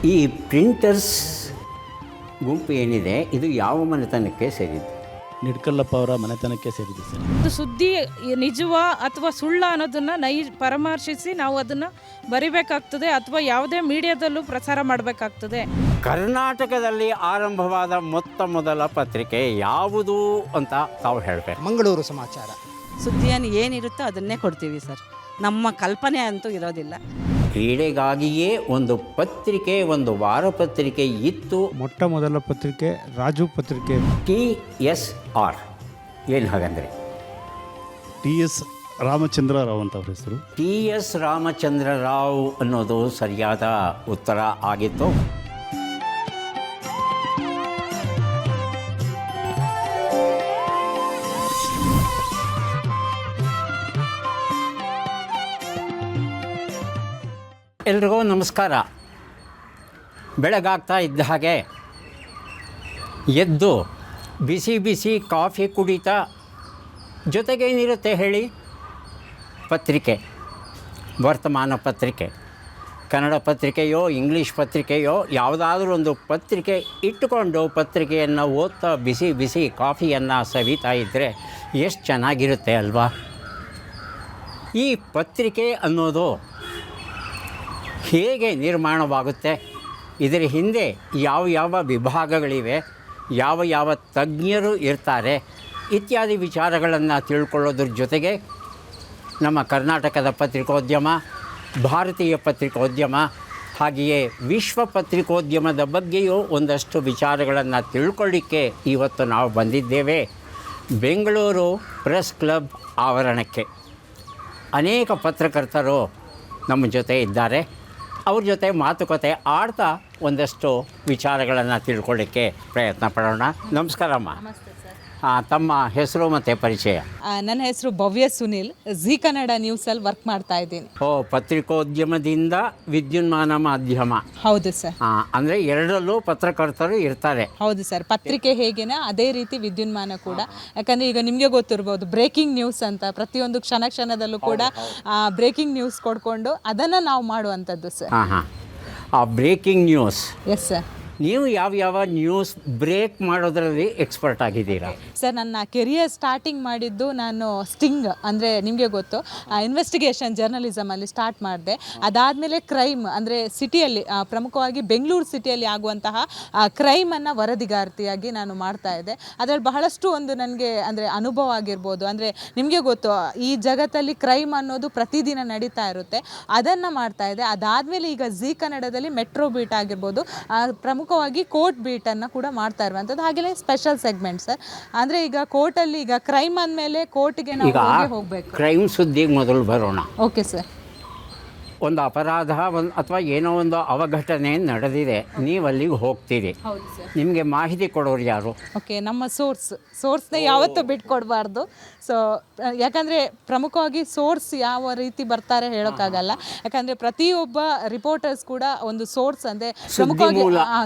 ಈ ಪ್ರಿಂಟರ್ಸ್ ಗುಂಪು ಏನಿದೆ ಇದು ಯಾವ ಮನೆತನಕ್ಕೆ ಸೇರಿದೆ? ನಿಡ್ಕಲ್ಲಪ್ಪ ಅವರ ಮನೆತನಕ್ಕೆ ಸೇರಿದೆ ಸರ್. ಇದು ಸುದ್ದಿ ನಿಜವಾ ಅಥವಾ ಸುಳ್ಳ ಅನ್ನೋದನ್ನು ಪರಾಮರ್ಶಿಸಿ ನಾವು ಅದನ್ನು ಬರಿಬೇಕಾಗ್ತದೆ ಅಥವಾ ಯಾವುದೇ ಮೀಡಿಯಾದಲ್ಲೂ ಪ್ರಸಾರ ಮಾಡಬೇಕಾಗ್ತದೆ. ಕರ್ನಾಟಕದಲ್ಲಿ ಆರಂಭವಾದ ಮೊದಲ ಪತ್ರಿಕೆ ಯಾವುದು ಅಂತ ತಾವು ಹೇಳಬೇಕು. ಮಂಗಳೂರು ಸಮಾಚಾರ. ಸುದ್ದಿಯನ್ನು ಏನಿರುತ್ತೋ ಅದನ್ನೇ ಕೊಡ್ತೀವಿ ಸರ್. ನಮ್ಮ ಕಲ್ಪನೆ ಅಂತೂ ಇರೋದಿಲ್ಲ. ಕ್ರೀಡೆಗಾಗಿಯೇ ಒಂದು ಪತ್ರಿಕೆ, ಒಂದು ವಾರಪತ್ರಿಕೆ ಇತ್ತು. ಮೊದಲ ಪತ್ರಿಕೆ ರಾಜು ಪತ್ರಿಕೆ. TSR ಏನು ಹಾಗಂದರೆ? TS ರಾಮಚಂದ್ರ ರಾವ್ ಅಂತ ಅವ್ರ ಹೆಸರು. TS ರಾಮಚಂದ್ರ ರಾವ್ ಅನ್ನೋದು ಸರಿಯಾದ ಉತ್ತರ ಆಗಿತ್ತು. ಎಲ್ರಿಗೂ ನಮಸ್ಕಾರ. ಬೆಳಗಾಗ್ತಾ ಇದ್ದ ಹಾಗೆ ಎದ್ದು ಬಿಸಿ ಬಿಸಿ ಕಾಫಿ ಕುಡಿತಾ ಜೊತೆಗೇನಿರುತ್ತೆ ಹೇಳಿ? ಪತ್ರಿಕೆ, ವರ್ತಮಾನ ಪತ್ರಿಕೆ, ಕನ್ನಡ ಪತ್ರಿಕೆಯೋ ಇಂಗ್ಲೀಷ್ ಪತ್ರಿಕೆಯೋ ಯಾವುದಾದ್ರೂ ಒಂದು ಪತ್ರಿಕೆ ಇಟ್ಟುಕೊಂಡು ಪತ್ರಿಕೆಯನ್ನು ಓದ್ತಾ ಬಿಸಿ ಬಿಸಿ ಕಾಫಿಯನ್ನು ಸವಿತಾ ಇದ್ದರೆ ಎಷ್ಟು ಚೆನ್ನಾಗಿರುತ್ತೆ ಅಲ್ವಾ? ಈ ಪತ್ರಿಕೆ ಅನ್ನೋದು ಹೇಗೆ ನಿರ್ಮಾಣವಾಗುತ್ತೆ, ಇದರ ಹಿಂದೆ ಯಾವ ವಿಭಾಗಗಳಿವೆ, ಯಾವ ತಜ್ಞರು ಇರ್ತಾರೆ ಇತ್ಯಾದಿ ವಿಚಾರಗಳನ್ನು ತಿಳ್ಕೊಳ್ಳೋದ್ರ ಜೊತೆಗೆ ನಮ್ಮ ಕರ್ನಾಟಕದ ಪತ್ರಿಕೋದ್ಯಮ, ಭಾರತೀಯ ಪತ್ರಿಕೋದ್ಯಮ, ಹಾಗೆಯೇ ವಿಶ್ವ ಪತ್ರಿಕೋದ್ಯಮದ ಬಗ್ಗೆಯೂ ಒಂದಷ್ಟು ವಿಚಾರಗಳನ್ನು ತಿಳ್ಕೊಳ್ಳಿಕ್ಕೆ ಇವತ್ತು ನಾವು ಬಂದಿದ್ದೇವೆ ಬೆಂಗಳೂರು ಪ್ರೆಸ್ ಕ್ಲಬ್ ಆವರಣಕ್ಕೆ. ಅನೇಕ ಪತ್ರಕರ್ತರು ನಮ್ಮ ಜೊತೆ ಇದ್ದಾರೆ. ಅವ್ರ ಜೊತೆ ಮಾತುಕತೆ ಆಡ್ತಾ ಒಂದಷ್ಟು ವಿಚಾರಗಳನ್ನು ತಿಳ್ಕೊಳ್ಳಿಕ್ಕೆ ಪ್ರಯತ್ನ ಪಡೋಣ. ನಮಸ್ಕಾರಮ್ಮ. ತಮ್ಮ ಹೆಸರು ಮತ್ತು ಪರಿಚಯ? ನನ್ನ ಹೆಸರು ಭವ್ಯ ಸುನಿಲ್. ಜಿ ಕನ್ನಡ ನ್ಯೂಸಲ್ಲಿ ವರ್ಕ್ ಮಾಡ್ತಾ ಇದ್ದೀನಿ. ಪತ್ರಿಕೋದ್ಯಮದಿಂದ ವಿದ್ಯುನ್ಮಾನ ಮಾಧ್ಯಮ. ಹೌದು ಸರ್. ಅಂದರೆ ಎರಡರಲ್ಲೂ ಪತ್ರಕರ್ತರು ಇರ್ತಾರೆ. ಹೌದು ಸರ್. ಪತ್ರಿಕೆ ಹೇಗೇನ ಅದೇ ರೀತಿ ವಿದ್ಯುನ್ಮಾನ ಕೂಡ. ಯಾಕಂದರೆ ಈಗ ನಿಮಗೆ ಗೊತ್ತಿರ್ಬೋದು ಬ್ರೇಕಿಂಗ್ ನ್ಯೂಸ್ ಅಂತ, ಪ್ರತಿಯೊಂದು ಕ್ಷಣದಲ್ಲೂ ಕೂಡ ಬ್ರೇಕಿಂಗ್ ನ್ಯೂಸ್ ಕೊಡ್ಕೊಂಡು ಅದನ್ನು ನಾವು ಮಾಡುವಂಥದ್ದು ಸರ್. ಆ ಬ್ರೇಕಿಂಗ್ ನ್ಯೂಸ್. Yes sir. ನೀವು ಯಾವ ನ್ಯೂಸ್ ಬ್ರೇಕ್ ಮಾಡೋದ್ರಲ್ಲಿ ಎಕ್ಸ್ಪರ್ಟ್ ಆಗಿದ್ದೀರಾ? ಸರ್, ನನ್ನ ಕೆರಿಯರ್ ಸ್ಟಾರ್ಟಿಂಗ್ ಮಾಡಿದ್ದು ನಾನು ಸ್ಟಿಂಗ್ ಅಂದರೆ ನಿಮಗೆ ಗೊತ್ತು ಇನ್ವೆಸ್ಟಿಗೇಷನ್ ಜರ್ನಲಿಸಮಲ್ಲಿ ಸ್ಟಾರ್ಟ್ ಮಾಡಿದೆ. ಅದಾದಮೇಲೆ ಕ್ರೈಮ್ ಅಂದರೆ ಸಿಟಿಯಲ್ಲಿ ಪ್ರಮುಖವಾಗಿ ಬೆಂಗಳೂರು ಸಿಟಿಯಲ್ಲಿ ಆಗುವಂತಹ ಕ್ರೈಮನ್ನು ವರದಿಗಾರ್ತಿಯಾಗಿ ನಾನು ಮಾಡ್ತಾಯಿದ್ದೆ. ಅದರಲ್ಲಿ ಬಹಳಷ್ಟು ಒಂದು ನನಗೆ ಅಂದರೆ ಅನುಭವ ಆಗಿರ್ಬೋದು. ಅಂದರೆ ನಿಮಗೆ ಗೊತ್ತು ಈ ಜಗತ್ತಲ್ಲಿ ಕ್ರೈಮ್ ಅನ್ನೋದು ಪ್ರತಿದಿನ ನಡೀತಾ ಇರುತ್ತೆ, ಅದನ್ನು ಮಾಡ್ತಾಯಿದ್ದೆ. ಅದಾದಮೇಲೆ ಈಗ ಜಿ ಕನ್ನಡದಲ್ಲಿ ಮೆಟ್ರೋ ಬೀಟ್ ಆಗಿರ್ಬೋದು, ಪ್ರಮುಖವಾಗಿ ಕೋರ್ಟ್ ಬೀಟನ್ನು ಕೂಡ ಮಾಡ್ತಾ ಇರುವಂಥದ್ದು. ಹಾಗೆಯೇ ಸ್ಪೆಷಲ್ ಸೆಗ್ಮೆಂಟ್ ಸರ್. ಅಂದರೆ ಈಗ ಕೋರ್ಟಲ್ಲಿ ಈಗ ಕ್ರೈಮ್ ಅಂದಮೇಲೆ ಕೋರ್ಟ್ಗೆ ನಾವು ಹೋಗಬೇಕು. ಕ್ರೈಮ್ ಸುದ್ದಿಗೆ ಮೊದಲು ಬರೋಣ. Okay sir. ಒಂದು ಅಪರಾಧ ಅಥವಾ ಏನೋ ಒಂದು ಅವಘಟನೆ ನಡೆದಿದೆ, ನೀವು ಅಲ್ಲಿಗೆ ಹೋಗ್ತೀರಿ. ಹೌದು ಸರ್. ನಿಮಗೆ ಮಾಹಿತಿ ಕೊಡೋರು ಯಾರು? ಓಕೆ, ನಮ್ಮ ಸೋರ್ಸ್ನ ಯಾವತ್ತೂ ಬಿಟ್ಕೊಡ್ಬಾರ್ದು. ಸೊ ಯಾಕಂದರೆ ಪ್ರಮುಖವಾಗಿ ಸೋರ್ಸ್ ಯಾವ ರೀತಿ ಬರ್ತಾರೆ ಹೇಳೋಕ್ಕಾಗಲ್ಲ. ಯಾಕಂದರೆ ಪ್ರತಿಯೊಬ್ಬ ರಿಪೋರ್ಟರ್ಸ್ ಕೂಡ ಒಂದು ಸೋರ್ಸ್ ಅಂದರೆ ಪ್ರಮುಖವಾಗಿ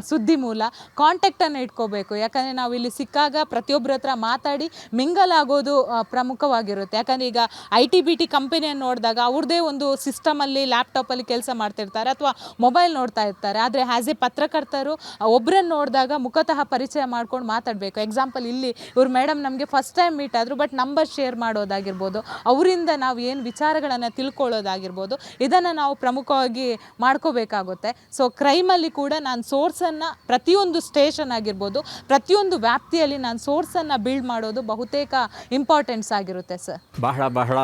ಸುದ್ದಿ ಮೂಲ ಕಾಂಟ್ಯಾಕ್ಟನ್ನು ಇಟ್ಕೋಬೇಕು. ಯಾಕಂದರೆ ನಾವು ಇಲ್ಲಿ ಸಿಕ್ಕಾಗ ಪ್ರತಿಯೊಬ್ಬರ ಹತ್ರ ಮಾತಾಡಿ ಮಿಂಗಲ್ ಆಗೋದು ಪ್ರಮುಖವಾಗಿರುತ್ತೆ. ಯಾಕಂದರೆ ಈಗ IT-BT ಕಂಪನಿಯನ್ನು ನೋಡಿದಾಗ ಅವ್ರದ್ದೇ ಒಂದು ಸಿಸ್ಟಮಲ್ಲಿ ಲ್ಯಾಪ್ಟಾಪಲ್ಲಿ ಕೆಲಸ ಮಾಡ್ತಿರ್ತಾರೆ ಅಥವಾ ಮೊಬೈಲ್ ನೋಡ್ತಾ ಇರ್ತಾರೆ. ಆದರೆ ಆ್ಯಸ್ ಎ ಪತ್ರಕರ್ತರು ಒಬ್ಬರನ್ನು ನೋಡಿದಾಗ ಮುಖತಃ ಪರಿಚಯ ಮಾಡ್ಕೊಂಡು ಮಾತಾಡಬೇಕು. ಎಕ್ಸಾಂಪಲ್ ಇಲ್ಲಿ ಇವ್ರು ಮೇಡಮ್ ನಮಗೆ ಫಸ್ಟ್ ಟೈಮ್ ಮೀಟ್ ಆದರು, ಬಟ್ ನಂಬರ್ ಶೇರ್ ಮಾಡೋದಾಗಿರ್ಬೋದು, ಅವರಿಂದ ನಾವು ಏನು ವಿಚಾರಗಳನ್ನು ತಿಳ್ಕೊಳ್ಳೋದಾಗಿರ್ಬೋದು, ಇದನ್ನು ನಾವು ಪ್ರಮುಖವಾಗಿ ಮಾಡ್ಕೋಬೇಕಾಗುತ್ತೆ. ಸೊ ಕ್ರೈಮಲ್ಲಿ ಕೂಡ ನಾನು ಸೋರ್ಸನ್ನು ಪ್ರತಿಯೊಂದು ಸ್ಟೇಷನ್ ಆಗಿರ್ಬೋದು, ಪ್ರತಿಯೊಂದು ವ್ಯಾಪ್ತಿಯಲ್ಲಿ ನಾನು ಸೋರ್ಸನ್ನು ಬಿಲ್ಡ್ ಮಾಡೋದು ಬಹುತೇಕ ಇಂಪಾರ್ಟೆನ್ಸ್ ಆಗಿರುತ್ತೆ ಸರ್. ಬಹಳ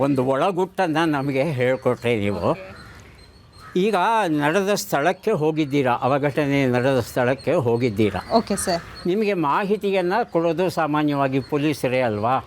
ಒಂದು ಒಳಗುಟ್ಟನ್ನು ನಮಗೆ ಹೇಳಿಕೊಟ್ರೆ ನೀವು. ಈಗ ನಡೆದ ಸ್ಥಳಕ್ಕೆ ಹೋಗಿದ್ದೀರಾ, ಅವಘಟನೆ ನಡೆದ ಸ್ಥಳಕ್ಕೆ ಹೋಗಿದ್ದೀರಾ. Okay sir. ನಿಮಗೆ ಮಾಹಿತಿಯನ್ನು ಕೊಡೋದು ಸಾಮಾನ್ಯವಾಗಿ ಪೊಲೀಸರೇ ಅಲ್ವಾ?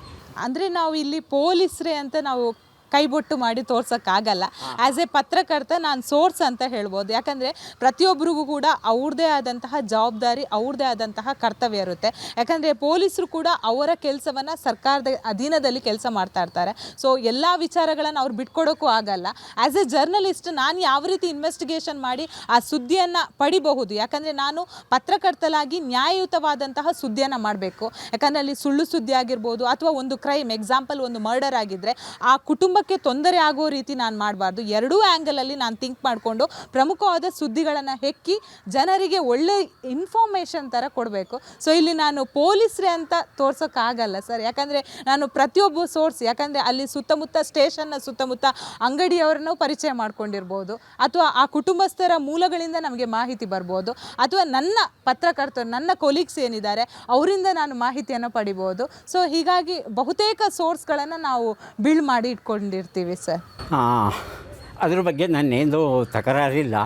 ಅಂದರೆ ನಾವು ಇಲ್ಲಿ ಪೊಲೀಸರೇ ಅಂತ ನಾವು ಕೈಬೊಟ್ಟು ಮಾಡಿ ತೋರ್ಸೋಕ್ಕಾಗಲ್ಲ. ಆ್ಯಸ್ ಎ ಪತ್ರಕರ್ತ ನಾನು ಸೋರ್ಸ್ ಅಂತ ಹೇಳ್ಬೋದು. ಯಾಕಂದರೆ ಪ್ರತಿಯೊಬ್ಬರಿಗೂ ಕೂಡ ಅವ್ರದ್ದೇ ಆದಂತಹ ಜವಾಬ್ದಾರಿ, ಅವ್ರದ್ದೇ ಆದಂತಹ ಕರ್ತವ್ಯ ಇರುತ್ತೆ. ಯಾಕಂದರೆ ಪೊಲೀಸರು ಕೂಡ ಅವರ ಕೆಲಸವನ್ನು ಸರ್ಕಾರದ ಅಧೀನದಲ್ಲಿ ಕೆಲಸ ಮಾಡ್ತಾ ಇರ್ತಾರೆ. ಸೊ ಎಲ್ಲ ವಿಚಾರಗಳನ್ನು ಅವ್ರು ಬಿಟ್ಕೊಡೋಕ್ಕೂ ಆಗಲ್ಲ. ಆ್ಯಸ್ ಎ ಜರ್ನಲಿಸ್ಟ್ ನಾನು ಯಾವ ರೀತಿ ಇನ್ವೆಸ್ಟಿಗೇಷನ್ ಮಾಡಿ ಆ ಸುದ್ದಿಯನ್ನು ಪಡಿಬಹುದು. ಯಾಕಂದರೆ ನಾನು ಪತ್ರಕರ್ತಲಾಗಿ ನ್ಯಾಯಯುತವಾದಂತಹ ಸುದ್ದಿಯನ್ನು ಮಾಡಬೇಕು. ಯಾಕಂದರೆ ಅಲ್ಲಿ ಸುಳ್ಳು ಸುದ್ದಿ ಆಗಿರ್ಬೋದು ಅಥವಾ ಒಂದು ಕ್ರೈಮ್, ಎಕ್ಸಾಂಪಲ್ ಒಂದು ಮರ್ಡರ್ ಆಗಿದ್ದರೆ ಆ ಕುಟುಂಬ ಕುಟುಂಬಕ್ಕೆ ತೊಂದರೆ ಆಗೋ ರೀತಿ ನಾನು ಮಾಡಬಾರ್ದು. ಎರಡೂ ಆ್ಯಂಗಲಲ್ಲಿ ನಾನು ಥಿಂಕ್ ಮಾಡಿಕೊಂಡು ಪ್ರಮುಖವಾದ ಸುದ್ದಿಗಳನ್ನು ಹೆಕ್ಕಿ ಜನರಿಗೆ ಒಳ್ಳೆ ಇನ್ಫಾರ್ಮೇಷನ್ ಥರ ಕೊಡಬೇಕು. ಸೊ ಇಲ್ಲಿ ನಾನು ಪೊಲೀಸರೇ ಅಂತ ತೋರ್ಸೋಕ್ಕಾಗಲ್ಲ ಸರ್, ಯಾಕಂದರೆ ನಾನು ಪ್ರತಿಯೊಬ್ಬ ಸೋರ್ಸ್, ಯಾಕಂದರೆ ಅಲ್ಲಿ ಸುತ್ತಮುತ್ತ ಸ್ಟೇಷನ್ನ ಸುತ್ತಮುತ್ತ ಅಂಗಡಿಯವರನ್ನು ಪರಿಚಯ ಮಾಡ್ಕೊಂಡಿರ್ಬೋದು, ಅಥವಾ ಆ ಕುಟುಂಬಸ್ಥರ ಮೂಲಗಳಿಂದ ನಮಗೆ ಮಾಹಿತಿ ಬರ್ಬೋದು, ಅಥವಾ ನನ್ನ ಪತ್ರಕರ್ತರು, ನನ್ನ ಕೊಲೀಗ್ಸ್ ಏನಿದ್ದಾರೆ ಅವರಿಂದ ನಾನು ಮಾಹಿತಿಯನ್ನು ಪಡಿಬೋದು. ಸೊ ಹೀಗಾಗಿ ಬಹುತೇಕ ಸೋರ್ಸ್ಗಳನ್ನು ನಾವು ಬಿಲ್ಡ್ ಮಾಡಿ ಇಟ್ಕೊಂಡಿರ್ತೀವಿ ಸರ್. ಅದ್ರ ಬಗ್ಗೆ ನನ್ನೇನು ತಕರಾರಿಲ್ಲ.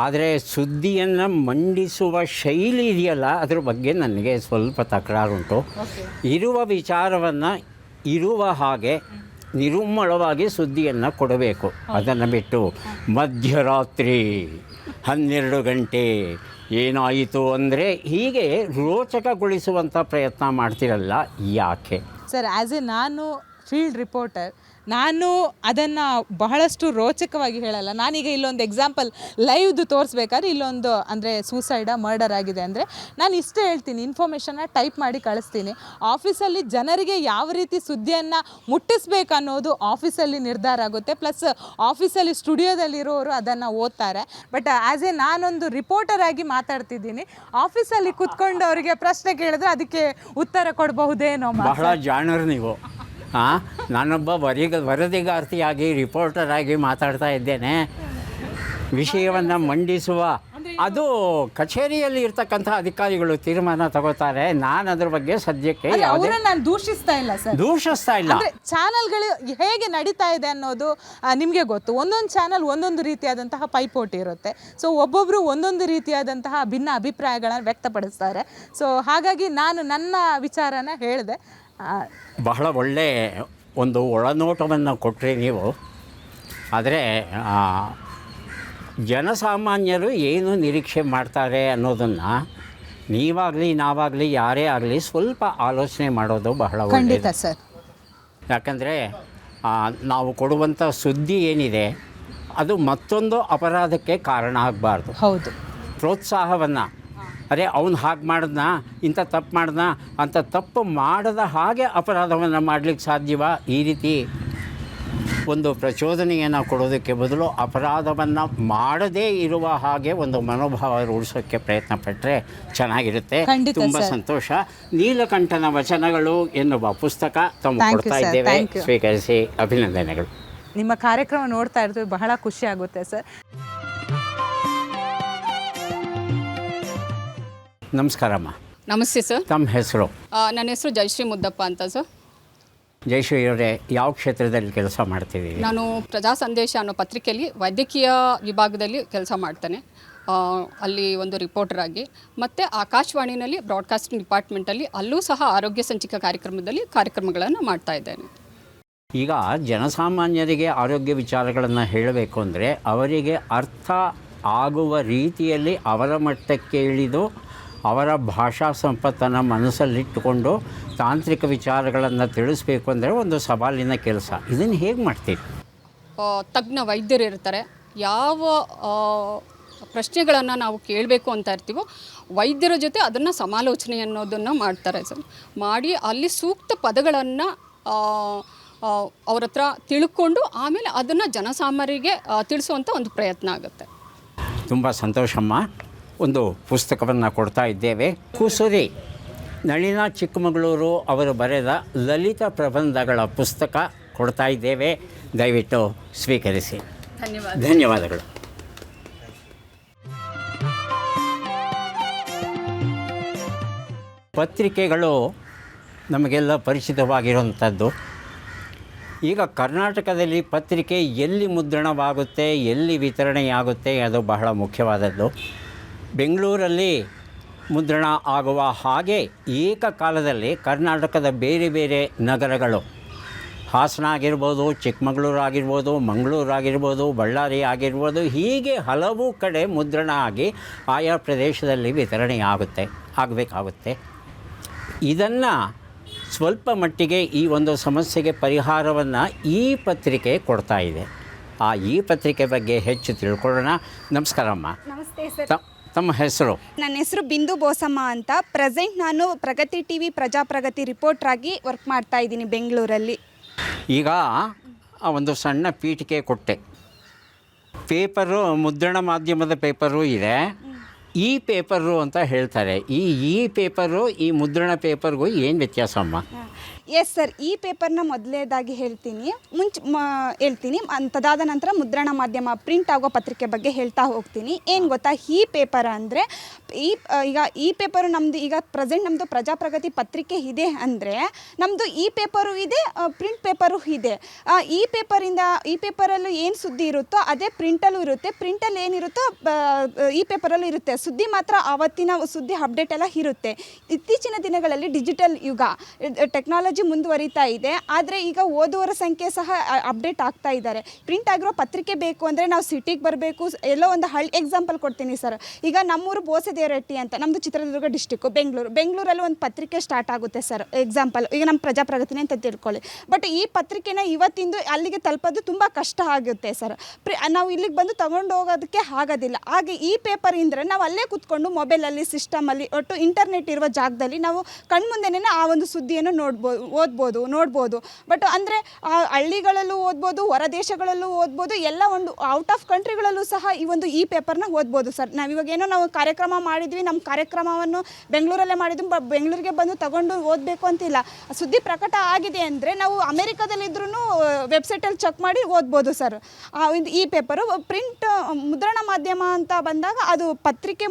ಆದರೆ ಸುದ್ದಿಯನ್ನು ಮಂಡಿಸುವ ಶೈಲಿ ಇದೆಯಲ್ಲ, ಅದ್ರ ಬಗ್ಗೆ ನನಗೆ ಸ್ವಲ್ಪ ತಕರಾರುಂಟು. ಇರುವ ವಿಚಾರವನ್ನು ಇರುವ ಹಾಗೆ ನಿರುಮ್ಮಳವಾಗಿ ಸುದ್ದಿಯನ್ನು ಕೊಡಬೇಕು. ಅದನ್ನು ಬಿಟ್ಟು ಮಧ್ಯರಾತ್ರಿ 12 ಗಂಟೆ ಏನಾಯಿತು ಅಂದರೆ ಹೀಗೆ ರೋಚಕಗೊಳಿಸುವಂಥ ಪ್ರಯತ್ನ ಮಾಡ್ತಿರಲ್ಲ, ಯಾಕೆ ಸರ್? ಆ್ಯಸ್ ಎ ನಾನು ಫೀಲ್ಡ್ ರಿಪೋರ್ಟರ್, ನಾನು ಅದನ್ನು ಬಹಳಷ್ಟು ರೋಚಕವಾಗಿ ಹೇಳಲ್ಲ. ನಾನೀಗ ಇಲ್ಲೊಂದು ಎಕ್ಸಾಂಪಲ್ ಲೈವ್ದು ತೋರಿಸ್ಬೇಕಾದ್ರೆ ಇಲ್ಲೊಂದು ಅಂದರೆ ಮರ್ಡರ್ ಆಗಿದೆ ಅಂದರೆ ನಾನು ಇಷ್ಟೇ ಹೇಳ್ತೀನಿ, ಇನ್ಫಾರ್ಮೇಷನ್ನ ಟೈಪ್ ಮಾಡಿ ಕಳಿಸ್ತೀನಿ. ಆಫೀಸಲ್ಲಿ ಜನರಿಗೆ ಯಾವ ರೀತಿ ಸುದ್ದಿಯನ್ನು ಮುಟ್ಟಿಸ್ಬೇಕು ಅನ್ನೋದು ಆಫೀಸಲ್ಲಿ ನಿರ್ಧಾರ ಆಗುತ್ತೆ. ಪ್ಲಸ್ ಆಫೀಸಲ್ಲಿ ಸ್ಟುಡಿಯೋದಲ್ಲಿರೋರು ಅದನ್ನು ಓದ್ತಾರೆ. ಬಟ್ ಆ್ಯಸ್ ಎ ನಾನೊಂದು ರಿಪೋರ್ಟರ್ ಆಗಿ ಮಾತಾಡ್ತಿದ್ದೀನಿ, ಆಫೀಸಲ್ಲಿ ಕೂತ್ಕೊಂಡು ಅವರಿಗೆ ಪ್ರಶ್ನೆ ಕೇಳಿದ್ರೆ ಅದಕ್ಕೆ ಉತ್ತರ ಕೊಡಬಹುದೇನೋ. ಬಹಳ ಜಾಣರು ನೀವು. ನಾನೊಬ್ಬ ವರದಿಗಾರ್ತಿಯಾಗಿ ರಿಪೋರ್ಟರ್ ಆಗಿ ಮಾತಾಡ್ತಾ ಇದ್ದೇನೆ. ವಿಷಯವನ್ನು ಮಂಡಿಸುವ ಅದು ಕಚೇರಿಯಲ್ಲಿ ಇರ್ತಕ್ಕಂಥ ಅಧಿಕಾರಿಗಳು ತೀರ್ಮಾನ ತಗೋತಾರೆ. ನಾನು ಅದ್ರ ಬಗ್ಗೆ ಸದ್ಯಕ್ಕೆ ನಾನು ದೂಷಿಸ್ತಾ ಇಲ್ಲ ಸರ್, ದೂಷಿಸ್ತಾ ಇಲ್ಲ. ಚಾನಲ್ಗಳು ಹೇಗೆ ನಡೀತಾ ಇದೆ ಅನ್ನೋದು ನಿಮಗೆ ಗೊತ್ತು. ಒಂದೊಂದು ಚಾನಲ್ ಒಂದೊಂದು ರೀತಿಯಾದಂತಹ ಪೈಪೋಟಿ ಇರುತ್ತೆ. ಸೊ ಒಬ್ಬೊಬ್ಬರು ಒಂದೊಂದು ರೀತಿಯಾದಂತಹ ಭಿನ್ನ ಅಭಿಪ್ರಾಯಗಳನ್ನು ವ್ಯಕ್ತಪಡಿಸ್ತಾರೆ. ಸೊ ಹಾಗಾಗಿ ನಾನು ನನ್ನ ವಿಚಾರನ ಹೇಳಿದೆ. ಬಹಳ ಒಳ್ಳೆ ಒಂದು ಒಳನೋಟವನ್ನು ಕೊಟ್ಟರೆ ನೀವು. ಆದರೆ ಜನಸಾಮಾನ್ಯರು ಏನು ನಿರೀಕ್ಷೆ ಮಾಡ್ತಾರೆ ಅನ್ನೋದನ್ನು ನೀವಾಗಲಿ ನಾವಾಗಲಿ ಯಾರೇ ಆಗಲಿ ಸ್ವಲ್ಪ ಆಲೋಚನೆ ಮಾಡೋದು ಬಹಳ ಒಳ್ಳೆಯದು ಸರ್. ಯಾಕಂದರೆ ನಾವು ಕೊಡುವಂಥ ಸುದ್ದಿ ಏನಿದೆ ಅದು ಮತ್ತೊಂದು ಅಪರಾಧಕ್ಕೆ ಕಾರಣ ಆಗಬಾರ್ದು. ಹೌದು. ಪ್ರೋತ್ಸಾಹವನ್ನು, ಅರೆ ಅವನು ಹಾಗೆ ಮಾಡಿದ್ನ, ಇಂಥ ತಪ್ಪು ಮಾಡಿದ್ನ ಅಂತ ತಪ್ಪು ಮಾಡದ ಹಾಗೆ ಅಪರಾಧವನ್ನು ಮಾಡಲಿಕ್ಕೆ ಸಾಧ್ಯವ? ಈ ರೀತಿ ಒಂದು ಪ್ರಚೋದನೆಯನ್ನು ಕೊಡೋದಕ್ಕೆ ಬದಲು ಅಪರಾಧವನ್ನು ಮಾಡದೇ ಇರುವ ಹಾಗೆ ಒಂದು ಮನೋಭಾವ ರೂಢಿಸೋಕ್ಕೆ ಪ್ರಯತ್ನ ಪಟ್ಟರೆ ಚೆನ್ನಾಗಿರುತ್ತೆ. ತುಂಬ ಸಂತೋಷ. ನೀಲಕಂಠನ ವಚನಗಳು ಎನ್ನುವ ಪುಸ್ತಕ ತಮ್ಮ ಕೊಡ್ತಾ ಇದ್ದೇವೆ, ಸ್ವೀಕರಿಸಿ ಅಭಿನಂದನೆಗಳು. ನಿಮ್ಮ ಕಾರ್ಯಕ್ರಮ ನೋಡ್ತಾ ಇರ್ತೀವಿ, ಬಹಳ ಖುಷಿ ಆಗುತ್ತೆ ಸರ್. ನಮಸ್ಕಾರಮ್ಮ. ನಮಸ್ತೆ ಸರ್. ತಮ್ಮ ಹೆಸರು? ನನ್ನ ಹೆಸರು ಜಯಶ್ರೀ ಮುದ್ದಪ್ಪ ಅಂತ ಸರ್. ಜಯಶ್ರೀ ಅವರೇ, ಯಾವ ಕ್ಷೇತ್ರದಲ್ಲಿ ಕೆಲಸ ಮಾಡ್ತಿದ್ದೀವಿ? ನಾನು ಪ್ರಜಾ ಸಂದೇಶ ಅನ್ನೋ ಪತ್ರಿಕೆಯಲ್ಲಿ ವೈದ್ಯಕೀಯ ವಿಭಾಗದಲ್ಲಿ ಕೆಲಸ ಮಾಡ್ತೇನೆ. ಅಲ್ಲಿ ಒಂದು ರಿಪೋರ್ಟರ್ ಆಗಿ, ಮತ್ತು ಆಕಾಶವಾಣಿನಲ್ಲಿ ಬ್ರಾಡ್ಕಾಸ್ಟಿಂಗ್ ಡಿಪಾರ್ಟ್ಮೆಂಟಲ್ಲಿ ಅಲ್ಲೂ ಸಹ ಆರೋಗ್ಯ ಸಂಚಿಕೆ ಕಾರ್ಯಕ್ರಮಗಳನ್ನು ಮಾಡ್ತಾ ಇದ್ದೇನೆ. ಈಗ ಜನಸಾಮಾನ್ಯರಿಗೆ ಆರೋಗ್ಯ ವಿಚಾರಗಳನ್ನು ಹೇಳಬೇಕು ಅಂದರೆ ಅವರಿಗೆ ಅರ್ಥ ಆಗುವ ರೀತಿಯಲ್ಲಿ ಅವರ ಮಟ್ಟಕ್ಕೆ ಇಳಿದು ಅವರ ಭಾಷಾ ಸಂಪತ್ತನ್ನು ಮನಸ್ಸಲ್ಲಿಟ್ಟುಕೊಂಡು ತಾಂತ್ರಿಕ ವಿಚಾರಗಳನ್ನು ತಿಳಿಸ್ಬೇಕು ಅಂದರೆ ಒಂದು ಸವಾಲಿನ ಕೆಲಸ. ಇದನ್ನು ಹೇಗೆ ಮಾಡ್ತೀವಿ? ತಜ್ಞ ವೈದ್ಯರು ಇರ್ತಾರೆ. ಯಾವ ಪ್ರಶ್ನೆಗಳನ್ನು ನಾವು ಕೇಳಬೇಕು ಅಂತ ಇರ್ತೀವೋ ವೈದ್ಯರ ಜೊತೆ ಅದನ್ನು ಸಮಾಲೋಚನೆ ಅನ್ನೋದನ್ನು ಮಾಡ್ತಾರೆ ಸರ್. ಮಾಡಿ ಅಲ್ಲಿ ಸೂಕ್ತ ಪದಗಳನ್ನು ಅವ್ರ ಹತ್ರ ತಿಳ್ಕೊಂಡು ಆಮೇಲೆ ಅದನ್ನು ಜನಸಾಮಾನ್ಯರಿಗೆ ತಿಳಿಸುವಂಥ ಒಂದು ಪ್ರಯತ್ನ ಆಗುತ್ತೆ. ತುಂಬ ಸಂತೋಷಮ್ಮ. ಒಂದು ಪುಸ್ತಕವನ್ನು ಕೊಡ್ತಾ ಇದ್ದೇವೆ. ಕುಸುರಿ ನಳಿನ ಚಿಕ್ಕಮಗಳೂರು ಅವರು ಬರೆದ ಲಲಿತ ಪ್ರಬಂಧಗಳ ಪುಸ್ತಕ ಕೊಡ್ತಾ ಇದ್ದೇವೆ. ದಯವಿಟ್ಟು ಸ್ವೀಕರಿಸಿ. ಧನ್ಯವಾದಗಳು. ಪತ್ರಿಕೆಗಳು ನಮಗೆಲ್ಲ ಪರಿಚಿತವಾಗಿರುವಂಥದ್ದು. ಈಗ ಕರ್ನಾಟಕದಲ್ಲಿ ಪತ್ರಿಕೆ ಎಲ್ಲಿ ಮುದ್ರಣವಾಗುತ್ತೆ, ಎಲ್ಲಿ ವಿತರಣೆಯಾಗುತ್ತೆ, ಅದು ಬಹಳ ಮುಖ್ಯವಾದದ್ದು. ಬೆಂಗಳೂರಲ್ಲಿ ಮುದ್ರಣ ಆಗುವ ಹಾಗೆ ಏಕಕಾಲದಲ್ಲಿ ಕರ್ನಾಟಕದ ಬೇರೆ ಬೇರೆ ನಗರಗಳು, ಹಾಸನ ಆಗಿರ್ಬೋದು, ಚಿಕ್ಕಮಗಳೂರು ಆಗಿರ್ಬೋದು, ಮಂಗಳೂರು ಆಗಿರ್ಬೋದು, ಬಳ್ಳಾರಿ ಆಗಿರ್ಬೋದು, ಹೀಗೆ ಹಲವು ಕಡೆ ಮುದ್ರಣ ಆಗಿ ಆಯಾ ಪ್ರದೇಶದಲ್ಲಿ ವಿತರಣೆ ಆಗಬೇಕಾಗುತ್ತೆ. ಇದನ್ನು ಸ್ವಲ್ಪ ಮಟ್ಟಿಗೆ ಈ ಒಂದು ಸಮಸ್ಯೆಗೆ ಪರಿಹಾರವನ್ನು ಈ ಪತ್ರಿಕೆ ಕೊಡ್ತಾ ಇದೆ. ಈ ಪತ್ರಿಕೆ ಬಗ್ಗೆ ಹೆಚ್ಚು ತಿಳ್ಕೊಳ್ಳೋಣ. ನಮಸ್ಕಾರಮ್ಮ. ನಮಸ್ತೆ ಸರ್. ತಮ್ಮ ಹೆಸರು? ನನ್ನ ಹೆಸರು ಬಿಂದು ಬೋಸಮ್ಮ ಅಂತ. ಪ್ರೆಸೆಂಟ್ ನಾನು ಪ್ರಗತಿ ಟಿ ವಿ ಪ್ರಜಾಪ್ರಗತಿ ರಿಪೋರ್ಟ್ರಾಗಿ ವರ್ಕ್ ಮಾಡ್ತಾ ಇದ್ದೀನಿ ಬೆಂಗಳೂರಲ್ಲಿ. ಈಗ ಆ ಒಂದು ಸಣ್ಣ ಪೀಠಿಕೆ ಕೊಟ್ಟೆ. ಪೇಪರು ಮುದ್ರಣ ಮಾಧ್ಯಮದ ಪೇಪರು ಇದೆ, ಈ ಪೇಪರು ಅಂತ ಹೇಳ್ತಾರೆ. ಈ ಪೇಪರು ಈ ಮುದ್ರಣ ಪೇಪರ್ಗೂ ಏನು ವ್ಯತ್ಯಾಸ ಅಮ್ಮ? ಎಸ್ ಸರ್, ಈ ಪೇಪರ್ನ ಮೊದಲನೇದಾಗಿ ಹೇಳ್ತೀನಿ. ಹೇಳ್ತೀನಿ ತದಾದ ನಂತರ ಮುದ್ರಣ ಮಾಧ್ಯಮ ಪ್ರಿಂಟ್ ಆಗೋ ಪತ್ರಿಕೆ ಬಗ್ಗೆ ಹೇಳ್ತಾ ಹೋಗ್ತೀನಿ. ಏನು ಗೊತ್ತಾ, ಈ ಪೇಪರ್ ಅಂದರೆ ಈಗ ಈ ಪೇಪರು ನಮ್ಮದು ಈಗ ಪ್ರೆಸೆಂಟ್ ನಮ್ಮದು ಪ್ರಜಾಪ್ರಗತಿ ಪತ್ರಿಕೆ ಇದೆ ಅಂದರೆ ನಮ್ಮದು ಈ ಪೇಪರು ಇದೆ, ಪ್ರಿಂಟ್ ಪೇಪರು ಇದೆ. ಈ ಪೇಪರಲ್ಲೂ ಏನು ಸುದ್ದಿ ಇರುತ್ತೋ ಅದೇ ಪ್ರಿಂಟಲ್ಲೂ ಇರುತ್ತೆ. ಪ್ರಿಂಟಲ್ಲಿ ಏನಿರುತ್ತೋ ಈ ಪೇಪರಲ್ಲೂ ಇರುತ್ತೆ. ಸುದ್ದಿ ಮಾತ್ರ ಆವತ್ತಿನ ಸುದ್ದಿ ಅಪ್ಡೇಟ್ ಎಲ್ಲ ಇರುತ್ತೆ. ಇತ್ತೀಚಿನ ದಿನಗಳಲ್ಲಿ ಡಿಜಿಟಲ್ ಯುಗ, ಟೆಕ್ನಾಲಜಿ ಮುಂದುವರಿತಾ ಇದೆ. ಆದರೆ ಈಗ ಓದುವರ ಸಂಖ್ಯೆ ಸಹ ಅಪ್ಡೇಟ್ ಆಗ್ತಾ ಇದ್ದಾರೆ. ಪ್ರಿಂಟ್ ಆಗಿರೋ ಪತ್ರಿಕೆ ಬೇಕು ಅಂದರೆ ನಾವು ಸಿಟಿಗೆ ಬರಬೇಕು. ಎಲ್ಲೋ ಒಂದು ಎಕ್ಸಾಂಪಲ್ ಕೊಡ್ತೀನಿ ಸರ್. ಈಗ ನಮ್ಮೂರು ಬೋಸದೇವರಹಟ್ಟಿ ಅಂತ, ನಮ್ಮದು ಚಿತ್ರದುರ್ಗ ಡಿಸ್ಟಿಕ್ಕು, ಬೆಂಗಳೂರಲ್ಲಿ ಒಂದು ಪತ್ರಿಕೆ ಸ್ಟಾರ್ಟ್ ಆಗುತ್ತೆ ಸರ್. ಎಕ್ಸಾಂಪಲ್ ಈಗ ನಮ್ಮ ಪ್ರಜಾಪ್ರಗತಿನೇ ಅಂತ ತಿಳ್ಕೊಳ್ಳಿ. ಬಟ್ ಈ ಪತ್ರಿಕೆನ ಇವತ್ತಿಂದು ಅಲ್ಲಿಗೆ ತಲುಪೋದು ತುಂಬ ಕಷ್ಟ ಆಗುತ್ತೆ ಸರ್. ನಾವು ಇಲ್ಲಿಗೆ ಬಂದು ತಗೊಂಡು ಹೋಗೋದಕ್ಕೆ ಆಗೋದಿಲ್ಲ. ಹಾಗೆ ಈ ಪೇಪರ್ ಇಂದರೆ ನಾವು ಅಲ್ಲೇ ಕೂತ್ಕೊಂಡು ಮೊಬೈಲಲ್ಲಿ, ಸಿಸ್ಟಮಲ್ಲಿ, ಒಟ್ಟು ಇಂಟರ್ನೆಟ್ ಇರುವ ಜಾಗದಲ್ಲಿ ನಾವು ಕಣ್ಮುಂದೆನೇ ಆ ಒಂದು ಸುದ್ದಿಯನ್ನು ನೋಡ್ಬೋದು. ಬಟ್ ಅಂದರೆ ಹಳ್ಳಿಗಳಲ್ಲೂ ಓದ್ಬೋದು, ಹೊರ ದೇಶಗಳಲ್ಲೂ ಓದ್ಬೋದು, ಎಲ್ಲ ಒಂದು ಔಟ್ ಆಫ್ ಕಂಟ್ರಿಗಳಲ್ಲೂ ಸಹ ಈ ಪೇಪರ್ನ ಓದ್ಬೋದು ಸರ್. ನಾವಿವಾಗೇನೋ ನಾವು ಕಾರ್ಯಕ್ರಮ ಮಾಡಿದ್ವಿ, ನಮ್ಮ ಕಾರ್ಯಕ್ರಮವನ್ನು ಬೆಂಗಳೂರಲ್ಲೇ ಮಾಡಿದ್ವಿ, ಬೆಂಗಳೂರಿಗೆ ಬಂದು ತಗೊಂಡು ಓದಬೇಕು ಅಂತಿಲ್ಲ. ಸುದ್ದಿ ಪ್ರಕಟ ಆಗಿದೆ ಅಂದರೆ ನಾವು ಅಮೆರಿಕದಲ್ಲಿದ್ರೂ ವೆಬ್ಸೈಟಲ್ಲಿ ಚೆಕ್ ಮಾಡಿ ಓದ್ಬೋದು ಸರ್. ಈ ಪೇಪರು ಪ್ರಿಂಟ್ ಮುದ್ರಣ ಮಾಧ್ಯಮ ಅಂತ ಬಂದಾಗ ಅದು ಪತ್ರಿಕೆ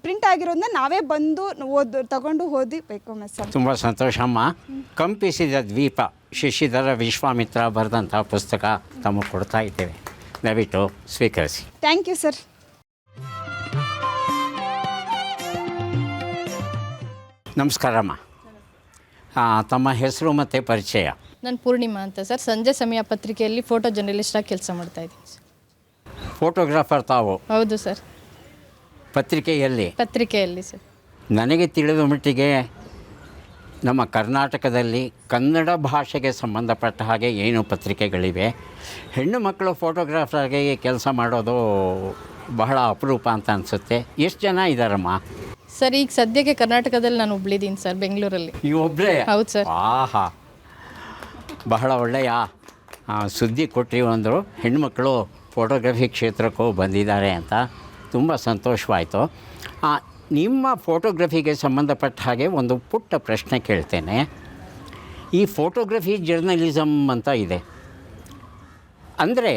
ಪ್ರಿಂಟ್ ಆಗಿರೋದನ್ನ ನಾವೇ ಬಂದು ತಗೊಂಡು ಓದಬೇಕು ಸರ್. ತುಂಬ ಸಂತೋಷಮ್ಮ. ಕಂಪಿಸಿದ ದ್ವೀಪ ಶಶಿಧರ ವಿಶ್ವಾಮಿತ್ರ ಬರೆದಂಥ ಪುಸ್ತಕ ತಮಗೆ ಕೊಡ್ತಾ ಇದ್ದೇವೆ, ದಯವಿಟ್ಟು ಸ್ವೀಕರಿಸಿ. Thank you sir. ನಮಸ್ಕಾರಮ್ಮ. ತಮ್ಮ ಹೆಸರು ಮತ್ತು ಪರಿಚಯ? ನಾನು ಪೂರ್ಣಿಮಾ ಅಂತ ಸರ್. ಸಂಜೆ ಸಮಯ ಪತ್ರಿಕೆಯಲ್ಲಿ ಫೋಟೋ ಜರ್ನಲಿಸ್ಟಾಗಿ ಕೆಲಸ ಮಾಡ್ತಾಯಿದ್ದೀನಿ ಸರ್. ಫೋಟೋಗ್ರಾಫರ್ ತಾವು? ಹೌದು ಸರ್. ಪತ್ರಿಕೆಯಲ್ಲಿ ಸರ್. ನನಗೆ ತಿಳಿದ ಮಟ್ಟಿಗೆ ನಮ್ಮ ಕರ್ನಾಟಕದಲ್ಲಿ ಕನ್ನಡ ಭಾಷೆಗೆ ಸಂಬಂಧಪಟ್ಟ ಹಾಗೆ ಏನು ಪತ್ರಿಕೆಗಳಿವೆ, ಹೆಣ್ಣು ಮಕ್ಕಳು ಫೋಟೋಗ್ರಾಫರ್ಗೆ ಕೆಲಸ ಮಾಡೋದು ಬಹಳ ಅಪರೂಪ ಅಂತ ಅನಿಸುತ್ತೆ. ಎಷ್ಟು ಜನ ಇದ್ದಾರಮ್ಮ ಸರ್? ಈಗ ಸದ್ಯಕ್ಕೆ ಕರ್ನಾಟಕದಲ್ಲಿ ನಾನು ಒಬ್ಳಿದ್ದೀನಿ ಸರ್, ಬೆಂಗಳೂರಲ್ಲಿ. ಈ ಒಬ್ಬರೇ? ಹೌದು ಸರ್. ಆಹಾ, ಬಹಳ ಒಳ್ಳೆಯ ಸುದ್ದಿ ಕೊಟ್ಟರಿ. ಒಂದು ಹೆಣ್ಮಕ್ಳು ಫೋಟೋಗ್ರಫಿ ಕ್ಷೇತ್ರಕ್ಕೂ ಬಂದಿದ್ದಾರೆ ಅಂತ ತುಂಬ ಸಂತೋಷವಾಯಿತು. ನಿಮ್ಮ ಫೋಟೋಗ್ರಫಿಗೆ ಸಂಬಂಧಪಟ್ಟ ಹಾಗೆ ಒಂದು ಪುಟ್ಟ ಪ್ರಶ್ನೆ ಕೇಳ್ತೇನೆ. ಈ ಫೋಟೋಗ್ರಫಿ ಜರ್ನಲಿಸಮ್ ಅಂತ ಇದೆ ಅಂದರೆ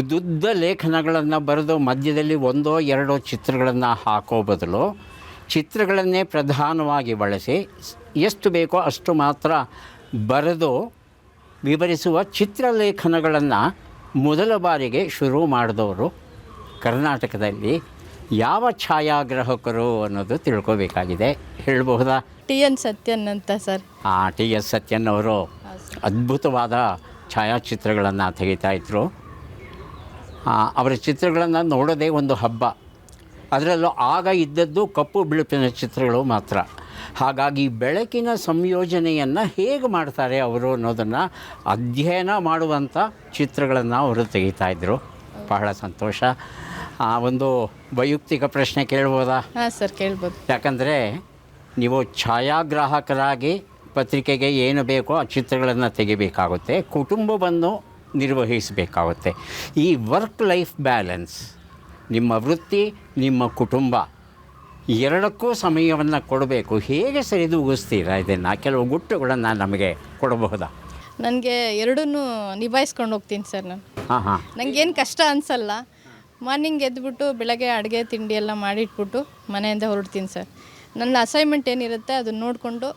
ಉದ್ದುದ್ದ ಲೇಖನಗಳನ್ನು ಬರೆದು ಮಧ್ಯದಲ್ಲಿ ಒಂದೋ ಎರಡೋ ಚಿತ್ರಗಳನ್ನು ಹಾಕೋ ಬದಲು ಚಿತ್ರಗಳನ್ನೇ ಪ್ರಧಾನವಾಗಿ ಬಳಸಿ ಎಷ್ಟು ಬೇಕೋ ಅಷ್ಟು ಮಾತ್ರ ಬರೆದು ವಿವರಿಸುವ ಚಿತ್ರಲೇಖನಗಳನ್ನು ಮೊದಲ ಬಾರಿಗೆ ಶುರು ಮಾಡಿದವರು ಕರ್ನಾಟಕದಲ್ಲಿ ಯಾವ ಛಾಯಾಗ್ರಾಹಕರು ಅನ್ನೋದು ತಿಳ್ಕೋಬೇಕಾಗಿದೆ. ಹೇಳಬಹುದಾ? TN ಸತ್ಯನ್ ಅಂತ ಸರ್. TS ಸತ್ಯನ್ ಅವರು ಅದ್ಭುತವಾದ ಛಾಯಾಚಿತ್ರಗಳನ್ನು ತೆಗಿತಾಯಿದ್ರು. ಅವರ ಚಿತ್ರಗಳನ್ನು ನೋಡೋದೇ ಒಂದು ಹಬ್ಬ. ಅದರಲ್ಲೂ ಆಗ ಇದ್ದದ್ದು ಕಪ್ಪು ಬಿಳುಪಿನ ಚಿತ್ರಗಳು ಮಾತ್ರ. ಹಾಗಾಗಿ ಬೆಳಕಿನ ಸಂಯೋಜನೆಯನ್ನು ಹೇಗೆ ಮಾಡ್ತಾರೆ ಅವರು ಅನ್ನೋದನ್ನು ಅಧ್ಯಯನ ಮಾಡುವಂಥ ಚಿತ್ರಗಳನ್ನು ಅವರು ತೆಗಿತಾಯಿದ್ರು. ಬಹಳ ಸಂತೋಷ. ಒಂದು ವೈಯಕ್ತಿಕ ಪ್ರಶ್ನೆ ಕೇಳ್ಬೋದಾ? ಹಾಂ ಸರ್, ಕೇಳ್ಬೋದು. ಯಾಕಂದರೆ ನೀವು ಛಾಯಾಗ್ರಾಹಕರಾಗಿ ಪತ್ರಿಕೆಗೆ ಏನು ಬೇಕೋ ಆ ಚಿತ್ರಗಳನ್ನು ತೆಗಿಬೇಕಾಗುತ್ತೆ, ಕುಟುಂಬವನ್ನು ನಿರ್ವಹಿಸಬೇಕಾಗುತ್ತೆ. ಈ ವರ್ಕ್ ಲೈಫ್ ಬ್ಯಾಲೆನ್ಸ್, ನಿಮ್ಮ ವೃತ್ತಿ ನಿಮ್ಮ ಕುಟುಂಬ ಎರಡಕ್ಕೂ ಸಮಯವನ್ನು ಕೊಡಬೇಕು. ಹೇಗೆ ಸರಿದೂಗಿಸ್ತೀರಾ ಇದನ್ನು? ಕೆಲವು ಗುಟ್ಟುಗಳನ್ನು ನಮಗೆ ಕೊಡಬಹುದಾ? ನನಗೆ ಎರಡನ್ನೂ ನಿಭಾಯಿಸ್ಕೊಂಡು ಹೋಗ್ತೀನಿ ಸರ್ ನಾನು. ನನಗೇನು ಕಷ್ಟ ಅನಿಸಲ್ಲ. ಮಾರ್ನಿಂಗ್ ಎದ್ಬಿಟ್ಟು ಬೆಳಗ್ಗೆ ಅಡುಗೆ ತಿಂಡಿ ಎಲ್ಲ ಮಾಡಿಟ್ಬಿಟ್ಟು ಮನೆಯಿಂದ ಹೊರಡ್ತೀನಿ ಸರ್. ನನ್ನ ಅಸೈನ್ಮೆಂಟ್ ಏನಿರುತ್ತೆ ಅದನ್ನು ನೋಡಿಕೊಂಡು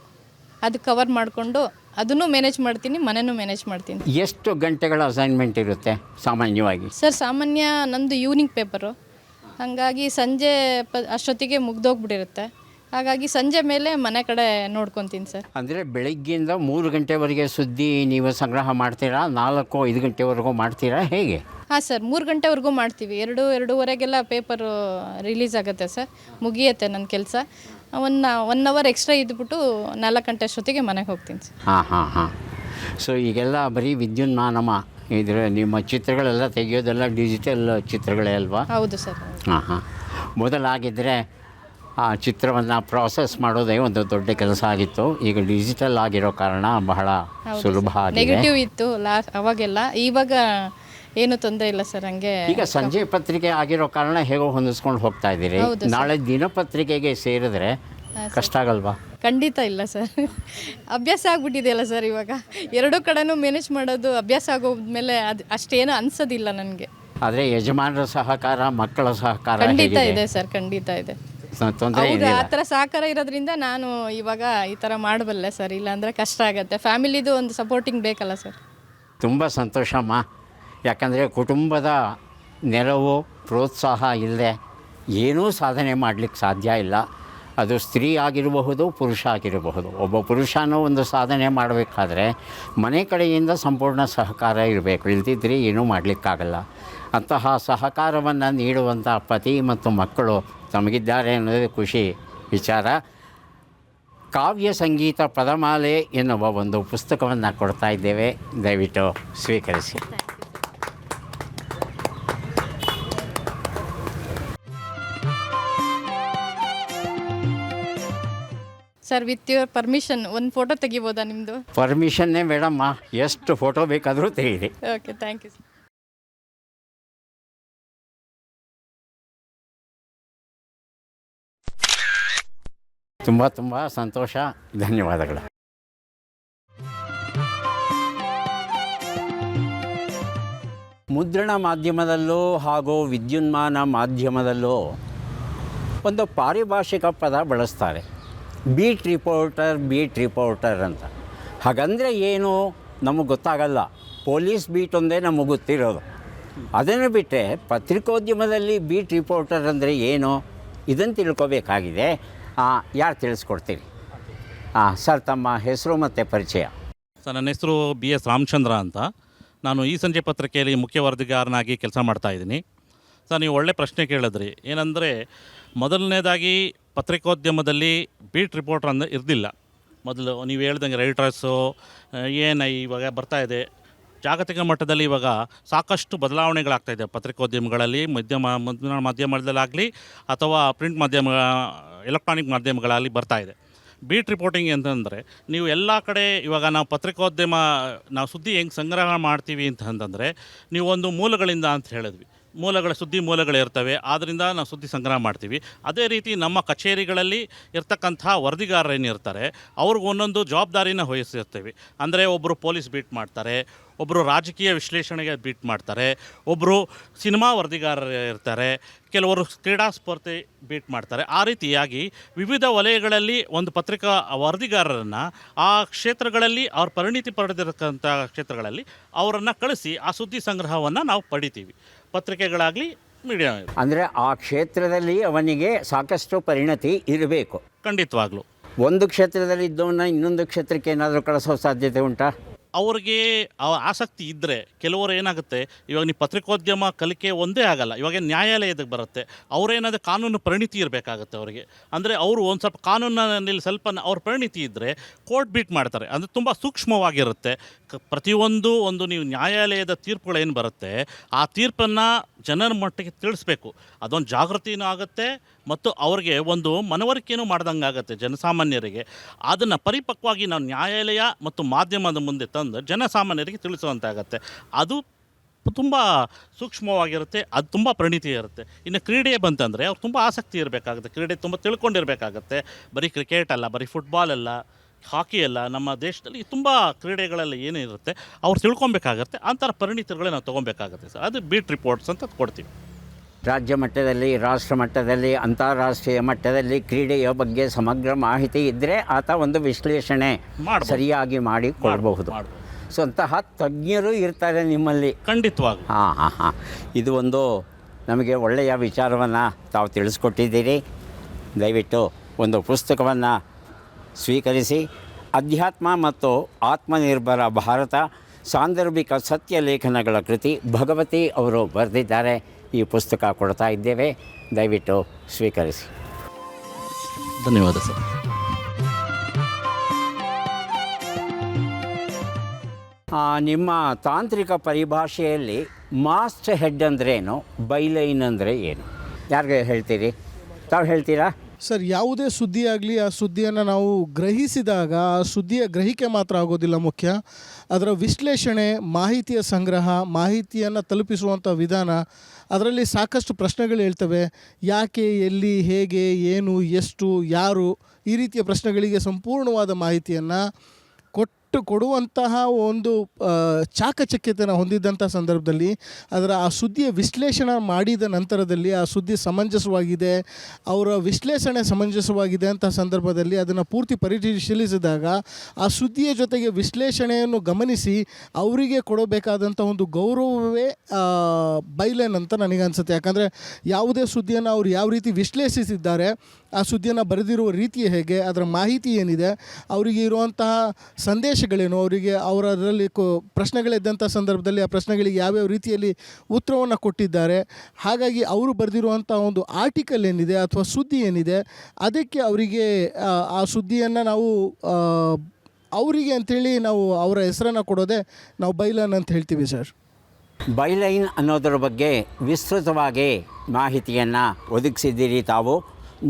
ಅದು ಕವರ್ ಮಾಡಿಕೊಂಡು ಅದನ್ನು ಮ್ಯಾನೇಜ್ ಮಾಡ್ತೀನಿ, ಮನೆಯೂ ಮ್ಯಾನೇಜ್ ಮಾಡ್ತೀನಿ. ಎಷ್ಟು ಗಂಟೆಗಳ ಅಸೈನ್ಮೆಂಟ್ ಇರುತ್ತೆ ಸಾಮಾನ್ಯವಾಗಿ? ಸರ್ ಸಾಮಾನ್ಯ ನಂದು ಈವ್ನಿಂಗ್ ಪೇಪರು, ಹಾಗಾಗಿ ಸಂಜೆ ಅಷ್ಟೊತ್ತಿಗೆ ಮುಗ್ದೋಗ್ಬಿಟ್ಟಿರುತ್ತೆ. ಹಾಗಾಗಿ ಸಂಜೆ ಮೇಲೆ ಮನೆ ಕಡೆ ನೋಡ್ಕೊತೀನಿ ಸರ್. ಅಂದರೆ ಬೆಳಗ್ಗೆಯಿಂದ 3 ಗಂಟೆವರೆಗೆ ಸುದ್ದಿ ನೀವು ಸಂಗ್ರಹ ಮಾಡ್ತೀರಾ? 4-5 ಗಂಟೆವರೆಗೂ ಮಾಡ್ತೀರಾ? ಹೇಗೆ? ಹಾಂ ಸರ್, 3 ಗಂಟೆವರೆಗೂ ಮಾಡ್ತೀವಿ. 2-2:30ಗೆಲ್ಲ ಪೇಪರು ರಿಲೀಸ್ ಆಗುತ್ತೆ ಸರ್, ಮುಗಿಯುತ್ತೆ ನನ್ನ ಕೆಲಸ. ಒನ್ ಅವರ್ ಎಕ್ಸ್ಟ್ರಾ ಇದ್ಬಿಟ್ಟು 4 ಗಂಟೆ ಅಷ್ಟೊತ್ತಿಗೆ ಮನೆಗೆ ಹೋಗ್ತೀನಿ ಸರ್. ಹಾಂ. ಸೊ ಈಗೆಲ್ಲ ಬರೀ ವಿದ್ಯುನ್ಮಾನಮ ಇದ್ರೆ ನಿಮ್ಮ ಚಿತ್ರಗಳೆಲ್ಲ ತೆಗೆಯೋದೆಲ್ಲ ಡಿಜಿಟಲ್ ಚಿತ್ರಗಳೇ ಅಲ್ವಾ? ಹೌದು ಸರ್. ಹಾಂ. ಮೊದಲಾಗಿದ್ದರೆ ಆ ಚಿತ್ರವನ್ನು ಪ್ರಾಸೆಸ್ ಮಾಡೋದೇ ಒಂದು ದೊಡ್ಡ ಕೆಲಸ ಆಗಿತ್ತು. ಈಗ ಡಿಜಿಟಲ್ ಆಗಿರೋ ಕಾರಣ ಬಹಳ ಸುಲಭ ಆಗಿದೆ. ನೆಗೆಟಿವ್ ಇತ್ತು ಅವಾಗೆಲ್ಲ, ಇವಾಗ ಏನು ತೊಂದರೆ ಇಲ್ಲ ಸರ್. ಹಂಗೆ ಈಗ ಸಂಜೆ ಪತ್ರಿಕೆ ಆಗಿರೋ ಕಾರಣ ಹೇಗೋ ಹೊಂದಿಸ್ಕೊಂಡು ಹೋಗ್ತಾ ಇದ್ದೀರಿ. ನಾಳೆ ದಿನಪತ್ರಿಕೆಗೆ ಸೇರಿದ್ರೆ ಕಷ್ಟ ಆಗಲ್ವಾ? ಖಂಡಿತ ಇಲ್ಲ ಸರ್. ಅಭ್ಯಾಸ ಆಗ್ಬಿಟ್ಟಿದೆಯಲ್ಲ ಸರ್ ಇವಾಗ. ಎರಡೂ ಕಡೆನೂ ಮ್ಯಾನೇಜ್ ಮಾಡೋದು ಅಭ್ಯಾಸ ಆಗೋದ್ಮೇಲೆ ಅದು ಅಷ್ಟೇನು ಅನ್ಸೋದಿಲ್ಲ ನನಗೆ. ಆದರೆ ಯಜಮಾನರ ಸಹಕಾರ, ಮಕ್ಕಳ ಸಹಕಾರ ಖಂಡಿತ ಇದೆ ಸರ್, ಖಂಡಿತ ಇದೆ. ತೊಂದರೆ ಹೌದು, ಆ ಥರ ಸಹಕಾರ ಇರೋದ್ರಿಂದ ನಾನು ಇವಾಗ ಈ ಥರ ಮಾಡಬಲ್ಲೆ ಸರ್. ಇಲ್ಲಾಂದರೆ ಕಷ್ಟ ಆಗುತ್ತೆ. ಫ್ಯಾಮಿಲಿದು ಒಂದು ಸಪೋರ್ಟಿಂಗ್ ಬೇಕಲ್ಲ ಸರ್. ತುಂಬ ಸಂತೋಷಮ್ಮ. ಯಾಕಂದರೆ ಕುಟುಂಬದ ನೆರವು, ಪ್ರೋತ್ಸಾಹ ಇಲ್ಲದೆ ಏನೂ ಸಾಧನೆ ಮಾಡಲಿಕ್ಕೆ ಸಾಧ್ಯ ಇಲ್ಲ. ಅದು ಸ್ತ್ರೀ ಆಗಿರಬಹುದು, ಪುರುಷ ಆಗಿರಬಹುದು. ಒಬ್ಬ ಪುರುಷನೂ ಒಂದು ಸಾಧನೆ ಮಾಡಬೇಕಾದ್ರೆ ಮನೆ ಕಡೆಯಿಂದ ಸಂಪೂರ್ಣ ಸಹಕಾರ ಇರಬೇಕು, ಇಲ್ದಿದ್ರೆ ಏನೂ ಮಾಡಲಿಕ್ಕಾಗಲ್ಲ. ಅಂತಹ ಸಹಕಾರವನ್ನು ನೀಡುವಂಥ ಪತಿ ಮತ್ತು ಮಕ್ಕಳು ತಮಗಿದ್ದಾರೆ ಅನ್ನೋದು ಖುಷಿ ವಿಚಾರ. ಕಾವ್ಯ ಸಂಗೀತ ಪದಮಾಲೆ ಎನ್ನುವ ಒಂದು ಪುಸ್ತಕವನ್ನು ಕೊಡ್ತಾ ಇದ್ದೇವೆ, ದಯವಿಟ್ಟು ಸ್ವೀಕರಿಸಿ. ಸರ್, ವಿತ್ ಯುವರ್ ಪರ್ಮಿಷನ್ ಒಂದು ಫೋಟೋ ತೆಗಿಬೋದಾ ನಿಮ್ಮದು? ಪರ್ಮಿಷನ್ನೇ ಮೇಡಮ್ಮ, ಎಷ್ಟು ಫೋಟೋ ಬೇಕಾದರೂ ತೆಗೀರಿ. Okay, thank you sir. ತುಂಬ ತುಂಬ ಸಂತೋಷ, ಧನ್ಯವಾದಗಳು. ಮುದ್ರಣ ಮಾಧ್ಯಮದಲ್ಲೂ ಹಾಗೂ ವಿದ್ಯುನ್ಮಾನ ಮಾಧ್ಯಮದಲ್ಲೂ ಒಂದು ಪಾರಿಭಾಷಿಕ ಪದ ಬಳಸ್ತಾರೆ, ಬೀಟ್ ರಿಪೋರ್ಟರ್ ಅಂತ. ಹಾಗಂದರೆ ಏನು ನಮಗೆ ಗೊತ್ತಾಗಲ್ಲ. ಪೊಲೀಸ್ ಬೀಟ್ ಒಂದೇ ನಮಗೆ ಗೊತ್ತಿರೋದು. ಅದನ್ನು ಬಿಟ್ಟರೆ ಪತ್ರಿಕೋದ್ಯಮದಲ್ಲಿ ಬೀಟ್ ರಿಪೋರ್ಟರ್ ಅಂದರೆ ಏನು, ಇದನ್ನು ತಿಳ್ಕೊಬೇಕಾಗಿದೆ. ಯಾರು ತಿಳಿಸ್ಕೊಡ್ತೀರಿ? ಸರ್, ತಮ್ಮ ಹೆಸರು ಮತ್ತು ಪರಿಚಯ. ಸರ್, ನನ್ನ ಹೆಸರು BS ರಾಮಚಂದ್ರ ಅಂತ. ನಾನು ಈ ಸಂಜೆ ಪತ್ರಿಕೆಯಲ್ಲಿ ಮುಖ್ಯ ವರದಿಗಾರನಾಗಿ ಕೆಲಸ ಮಾಡ್ತಾಯಿದ್ದೀನಿ. ಸರ್, ನೀವು ಒಳ್ಳೆ ಪ್ರಶ್ನೆ ಕೇಳಿದ್ರಿ. ಏನಂದರೆ, ಮೊದಲನೇದಾಗಿ ಪತ್ರಿಕೋದ್ಯಮದಲ್ಲಿ ಬೀಟ್ ರಿಪೋರ್ಟರ್ ಅಂದರೆ ಇರಲಿಲ್ಲ. ಮೊದಲು ನೀವು ಹೇಳ್ದಂಗೆ ರೈಟರ್ಸು ಏನು ಇವಾಗ ಬರ್ತಾಯಿದೆ. ಜಾಗತಿಕ ಮಟ್ಟದಲ್ಲಿ ಇವಾಗ ಸಾಕಷ್ಟು ಬದಲಾವಣೆಗಳಾಗ್ತಾಯಿದೆ ಪತ್ರಿಕೋದ್ಯಮಗಳಲ್ಲಿ, ಮಾಧ್ಯಮದಲ್ಲಾಗಲಿ ಅಥವಾ ಪ್ರಿಂಟ್ ಮಾಧ್ಯಮ, ಎಲೆಕ್ಟ್ರಾನಿಕ್ ಮಾಧ್ಯಮಗಳಲ್ಲಿ ಬರ್ತಾಯಿದೆ. ಬೀಟ್ ರಿಪೋರ್ಟಿಂಗ್ ಅಂತಂದರೆ, ನೀವು ಎಲ್ಲ ಕಡೆ ಇವಾಗ ನಾವು ಪತ್ರಿಕೋದ್ಯಮ, ನಾವು ಸುದ್ದಿ ಹೆಂಗೆ ಸಂಗ್ರಹ ಮಾಡ್ತೀವಿ ಅಂತಂದರೆ, ನೀವು ಒಂದು ಮೂಲಗಳಿಂದ ಅಂತ ಹೇಳಿದ್ವಿ, ಸುದ್ದಿ ಮೂಲಗಳಿರ್ತವೆ, ಆದ್ದರಿಂದ ನಾವು ಸುದ್ದಿ ಸಂಗ್ರಹ ಮಾಡ್ತೀವಿ. ಅದೇ ರೀತಿ ನಮ್ಮ ಕಚೇರಿಗಳಲ್ಲಿ ಇರ್ತಕ್ಕಂಥ ವರದಿಗಾರರೇನಿರ್ತಾರೆ, ಅವ್ರಿಗೆ ಒಂದೊಂದು ಜವಾಬ್ದಾರಿನ ವಹಿಸಿರ್ತೀವಿ. ಅಂದರೆ ಒಬ್ಬರು ಪೊಲೀಸ್ ಬೀಟ್ ಮಾಡ್ತಾರೆ, ಒಬ್ಬರು ರಾಜಕೀಯ ವಿಶ್ಲೇಷಣೆಗೆ ಬೀಟ್ ಮಾಡ್ತಾರೆ, ಒಬ್ಬರು ಸಿನಿಮಾ ವರದಿಗಾರರು ಇರ್ತಾರೆ, ಕೆಲವರು ಕ್ರೀಡಾ ಸ್ಪರ್ಧೆ ಬೀಟ್ ಮಾಡ್ತಾರೆ. ಆ ರೀತಿಯಾಗಿ ವಿವಿಧ ವಲಯಗಳಲ್ಲಿ ಒಂದು ಪತ್ರಿಕಾ ವರದಿಗಾರರನ್ನು ಆ ಕ್ಷೇತ್ರಗಳಲ್ಲಿ ಅವ್ರ ಪರಿಣಿತಿ ಪಡೆದಿರತಕ್ಕಂಥ ಕ್ಷೇತ್ರಗಳಲ್ಲಿ ಅವರನ್ನು ಕಳಿಸಿ ಆ ಸುದ್ದಿ ಸಂಗ್ರಹವನ್ನು ನಾವು ಪಡಿತೀವಿ, ಪತ್ರಿಕೆಗಳಾಗಲಿ ಮೀಡಿಯಾ. ಅಂದರೆ ಆ ಕ್ಷೇತ್ರದಲ್ಲಿ ಅವನಿಗೆ ಸಾಕಷ್ಟು ಪರಿಣತಿ ಇರಬೇಕು. ಖಂಡಿತವಾಗ್ಲೂ. ಒಂದು ಕ್ಷೇತ್ರದಲ್ಲಿ ಇದ್ದವನ್ನ ಇನ್ನೊಂದು ಕ್ಷೇತ್ರಕ್ಕೆ ಏನಾದರೂ ಕಳಿಸೋ ಸಾಧ್ಯತೆ ಉಂಟಾ? ಅವ್ರಿಗೆ ಆಸಕ್ತಿ ಇದ್ದರೆ, ಕೆಲವರು ಏನಾಗುತ್ತೆ, ಇವಾಗ ನೀವು ಪತ್ರಿಕೋದ್ಯಮ ಕಲಿಕೆ ಒಂದೇ ಆಗಲ್ಲ, ಇವಾಗ ನ್ಯಾಯಾಲಯಕ್ಕೆ ಬರುತ್ತೆ, ಅವರೇನಾದರೂ ಕಾನೂನು ಪರಿಣಿತಿ ಇರಬೇಕಾಗುತ್ತೆ ಅವರಿಗೆ. ಅಂದರೆ ಅವರು ಒಂದು ಸ್ವಲ್ಪ ಕಾನೂನಿನಲ್ಲಿ ಸ್ವಲ್ಪ ಅವ್ರ ಪರಿಣಿತಿ ಇದ್ದರೆ ಕೋರ್ಟ್ ಬೀಟ್ ಮಾಡ್ತಾರೆ. ಅಂದರೆ ತುಂಬ ಸೂಕ್ಷ್ಮವಾಗಿರುತ್ತೆ ಪ್ರತಿಯೊಂದು. ನೀವು ನ್ಯಾಯಾಲಯದ ತೀರ್ಪುಗಳೇನು ಬರುತ್ತೆ, ಆ ತೀರ್ಪನ್ನು ಜನರ ಮಟ್ಟಿಗೆ ತಿಳಿಸ್ಬೇಕು. ಅದೊಂದು ಜಾಗೃತಿನೂ ಆಗುತ್ತೆ ಮತ್ತು ಅವ್ರಿಗೆ ಒಂದು ಮನವರಿಕೆಯೂ ಮಾಡ್ದಂಗೆ ಆಗುತ್ತೆ ಜನಸಾಮಾನ್ಯರಿಗೆ. ಅದನ್ನು ಪರಿಪಕ್ವವಾಗಿ ನಾವು ನ್ಯಾಯಾಲಯ ಮತ್ತು ಮಾಧ್ಯಮದ ಮುಂದೆ ತಂದು ಜನಸಾಮಾನ್ಯರಿಗೆ ತಿಳಿಸುವಂತಾಗತ್ತೆ. ಅದು ತುಂಬ ಸೂಕ್ಷ್ಮವಾಗಿರುತ್ತೆ, ಅದು ತುಂಬ ಪರಿಣಿತಿ ಇರುತ್ತೆ. ಇನ್ನು ಕ್ರೀಡೆ ಬಂತಂದರೆ ಅವ್ರು ತುಂಬ ಆಸಕ್ತಿ ಇರಬೇಕಾಗುತ್ತೆ, ಕ್ರೀಡೆ ತುಂಬ ತಿಳ್ಕೊಂಡಿರಬೇಕಾಗತ್ತೆ. ಬರೀ ಕ್ರಿಕೆಟ್ ಅಲ್ಲ, ಬರೀ ಫುಟ್ಬಾಲ್ ಅಲ್ಲ, ಹಾಕಿ ಅಲ್ಲ, ನಮ್ಮ ದೇಶದಲ್ಲಿ ತುಂಬ ಕ್ರೀಡೆಗಳೆಲ್ಲ ಏನಿರುತ್ತೆ ಅವ್ರು ತಿಳ್ಕೊಬೇಕಾಗತ್ತೆ. ಅಂಥರ ಪರಿಣಿತಿಗಳೇ ನಾವು ತೊಗೊಬೇಕಾಗತ್ತೆ ಸರ್. ಅದು ಬೀಟ್ ರಿಪೋರ್ಟ್ಸ್ ಅಂತ ಕೊಡ್ತೀವಿ. ರಾಜ್ಯ ಮಟ್ಟದಲ್ಲಿ, ರಾಷ್ಟ್ರ ಮಟ್ಟದಲ್ಲಿ, ಅಂತಾರಾಷ್ಟ್ರೀಯ ಮಟ್ಟದಲ್ಲಿ ಕ್ರೀಡೆಯ ಬಗ್ಗೆ ಸಮಗ್ರ ಮಾಹಿತಿ ಇದ್ದರೆ ಆತ ಒಂದು ವಿಶ್ಲೇಷಣೆ ಸರಿಯಾಗಿ ಮಾಡಿ ಕೊಡಬಹುದು. ಸೊ ಅಂತಹ ತಜ್ಞರು ಇರ್ತಾರೆ ನಿಮ್ಮಲ್ಲಿ. ಖಂಡಿತವಾಗಿ. ಹಾಂ. ಇದು ಒಂದು ನಮಗೆ ಒಳ್ಳೆಯ ವಿಚಾರವನ್ನು ತಾವು ತಿಳಿಸ್ಕೊಟ್ಟಿದ್ದೀರಿ. ದಯವಿಟ್ಟು ಒಂದು ಪುಸ್ತಕವನ್ನು ಸ್ವೀಕರಿಸಿ. ಅಧ್ಯಾತ್ಮ ಮತ್ತು ಆತ್ಮನಿರ್ಭರ ಭಾರತ ಸಾಂದರ್ಭಿಕ ಸತ್ಯ ಲೇಖನಗಳ ಕೃತಿ ಭಗವತಿ ಅವರು ಬರೆದಿದ್ದಾರೆ. ಈ ಪುಸ್ತಕ ಕೊಡ್ತಾ ಇದ್ದೇವೆ, ದಯವಿಟ್ಟು ಸ್ವೀಕರಿಸಿ. ಧನ್ಯವಾದ ಸರ್. ನಿಮ್ಮ ತಾಂತ್ರಿಕ ಪರಿಭಾಷೆಯಲ್ಲಿ ಮಾಸ್ಟ್ ಹೆಡ್ ಅಂದ್ರೇನು, ಬೈಲೈನ್ ಅಂದರೆ ಏನು? ಯಾರಿಗೆ ಹೇಳ್ತೀರಿ? ತಾವು ಹೇಳ್ತೀರಾ? ಸರ್, ಯಾವುದೇ ಸುದ್ದಿ ಆಗಲಿ ಆ ಸುದ್ದಿಯನ್ನು ನಾವು ಗ್ರಹಿಸಿದಾಗ ಆ ಸುದ್ದಿಯ ಗ್ರಹಿಕೆ ಮಾತ್ರ ಆಗೋದಿಲ್ಲ ಮುಖ್ಯ, ಅದರ ವಿಶ್ಲೇಷಣೆ, ಮಾಹಿತಿಯ ಸಂಗ್ರಹ, ಮಾಹಿತಿಯನ್ನು ತಲುಪಿಸುವಂಥ ವಿಧಾನ, ಅದರಲ್ಲಿ ಸಾಕಷ್ಟು ಪ್ರಶ್ನೆಗಳು ಹೇಳ್ತವೆ. ಯಾಕೆ, ಎಲ್ಲಿ, ಹೇಗೆ, ಏನು, ಎಷ್ಟು, ಯಾರು, ಈ ರೀತಿಯ ಪ್ರಶ್ನೆಗಳಿಗೆ ಸಂಪೂರ್ಣವಾದ ಮಾಹಿತಿಯನ್ನು ಕೊಡುವಂತಹ ಒಂದು ಚಾಕಚಕ್ಯತೆಯನ್ನು ಹೊಂದಿದ್ದಂಥ ಸಂದರ್ಭದಲ್ಲಿ ಆ ಸುದ್ದಿಯ ವಿಶ್ಲೇಷಣೆ ಮಾಡಿದ ನಂತರದಲ್ಲಿ ಆ ಸುದ್ದಿ ಸಮಂಜಸವಾಗಿದೆ, ಅವರ ವಿಶ್ಲೇಷಣೆ ಸಮಂಜಸವಾಗಿದೆ ಅಂತ ಸಂದರ್ಭದಲ್ಲಿ ಅದನ್ನು ಪೂರ್ತಿ ಪರಿಶೀಲಿಸಿದಾಗ ಆ ಸುದ್ದಿಯ ಜೊತೆಗೆ ವಿಶ್ಲೇಷಣೆಯನ್ನು ಗಮನಿಸಿ ಅವರಿಗೆ ಕೊಡಬೇಕಾದಂಥ ಒಂದು ಗೌರವವೇ ಬೈಲೈನ್ ಅಂತ ನನಗನ್ಸುತ್ತೆ. ಯಾಕಂದರೆ ಯಾವುದೇ ಸುದ್ದಿಯನ್ನು ಅವರು ಯಾವ ರೀತಿ ವಿಶ್ಲೇಷಿಸಿದ್ದಾರೆ, ಆ ಸುದ್ದಿಯನ್ನು ಬರೆದಿರುವ ರೀತಿ ಹೇಗೆ, ಅದರ ಮಾಹಿತಿ ಏನಿದೆ, ಅವರಿಗೆ ಇರುವಂತಹ ಸಂದೇಶಗಳೇನು, ಅವರಿಗೆ ಅವರಲ್ಲಿ ಪ್ರಶ್ನೆಗಳಿದ್ದಂಥ ಸಂದರ್ಭದಲ್ಲಿ ಆ ಪ್ರಶ್ನೆಗಳಿಗೆ ಯಾವ್ಯಾವ ರೀತಿಯಲ್ಲಿ ಉತ್ತರವನ್ನು ಕೊಟ್ಟಿದ್ದಾರೆ, ಹಾಗಾಗಿ ಅವರು ಬರೆದಿರುವಂಥ ಒಂದು ಆರ್ಟಿಕಲ್ ಏನಿದೆ ಅಥವಾ ಸುದ್ದಿ ಏನಿದೆ ಅದಕ್ಕೆ ಅವರಿಗೆ ಆ ಸುದ್ದಿಯನ್ನು ನಾವು ಅವರಿಗೆ ಅಂಥೇಳಿ ನಾವು ಅವರ ಹೆಸರನ್ನು ಕೊಡೋದೇ ನಾವು ಬೈಲೈನ್ ಅಂತ ಹೇಳ್ತೀವಿ ಸರ್. ಬೈಲೈನ್ ಅನ್ನೋದರ ಬಗ್ಗೆ ವಿಸ್ತೃತವಾಗಿ ಮಾಹಿತಿಯನ್ನು ಒದಗಿಸಿದ್ದೀರಿ ತಾವು.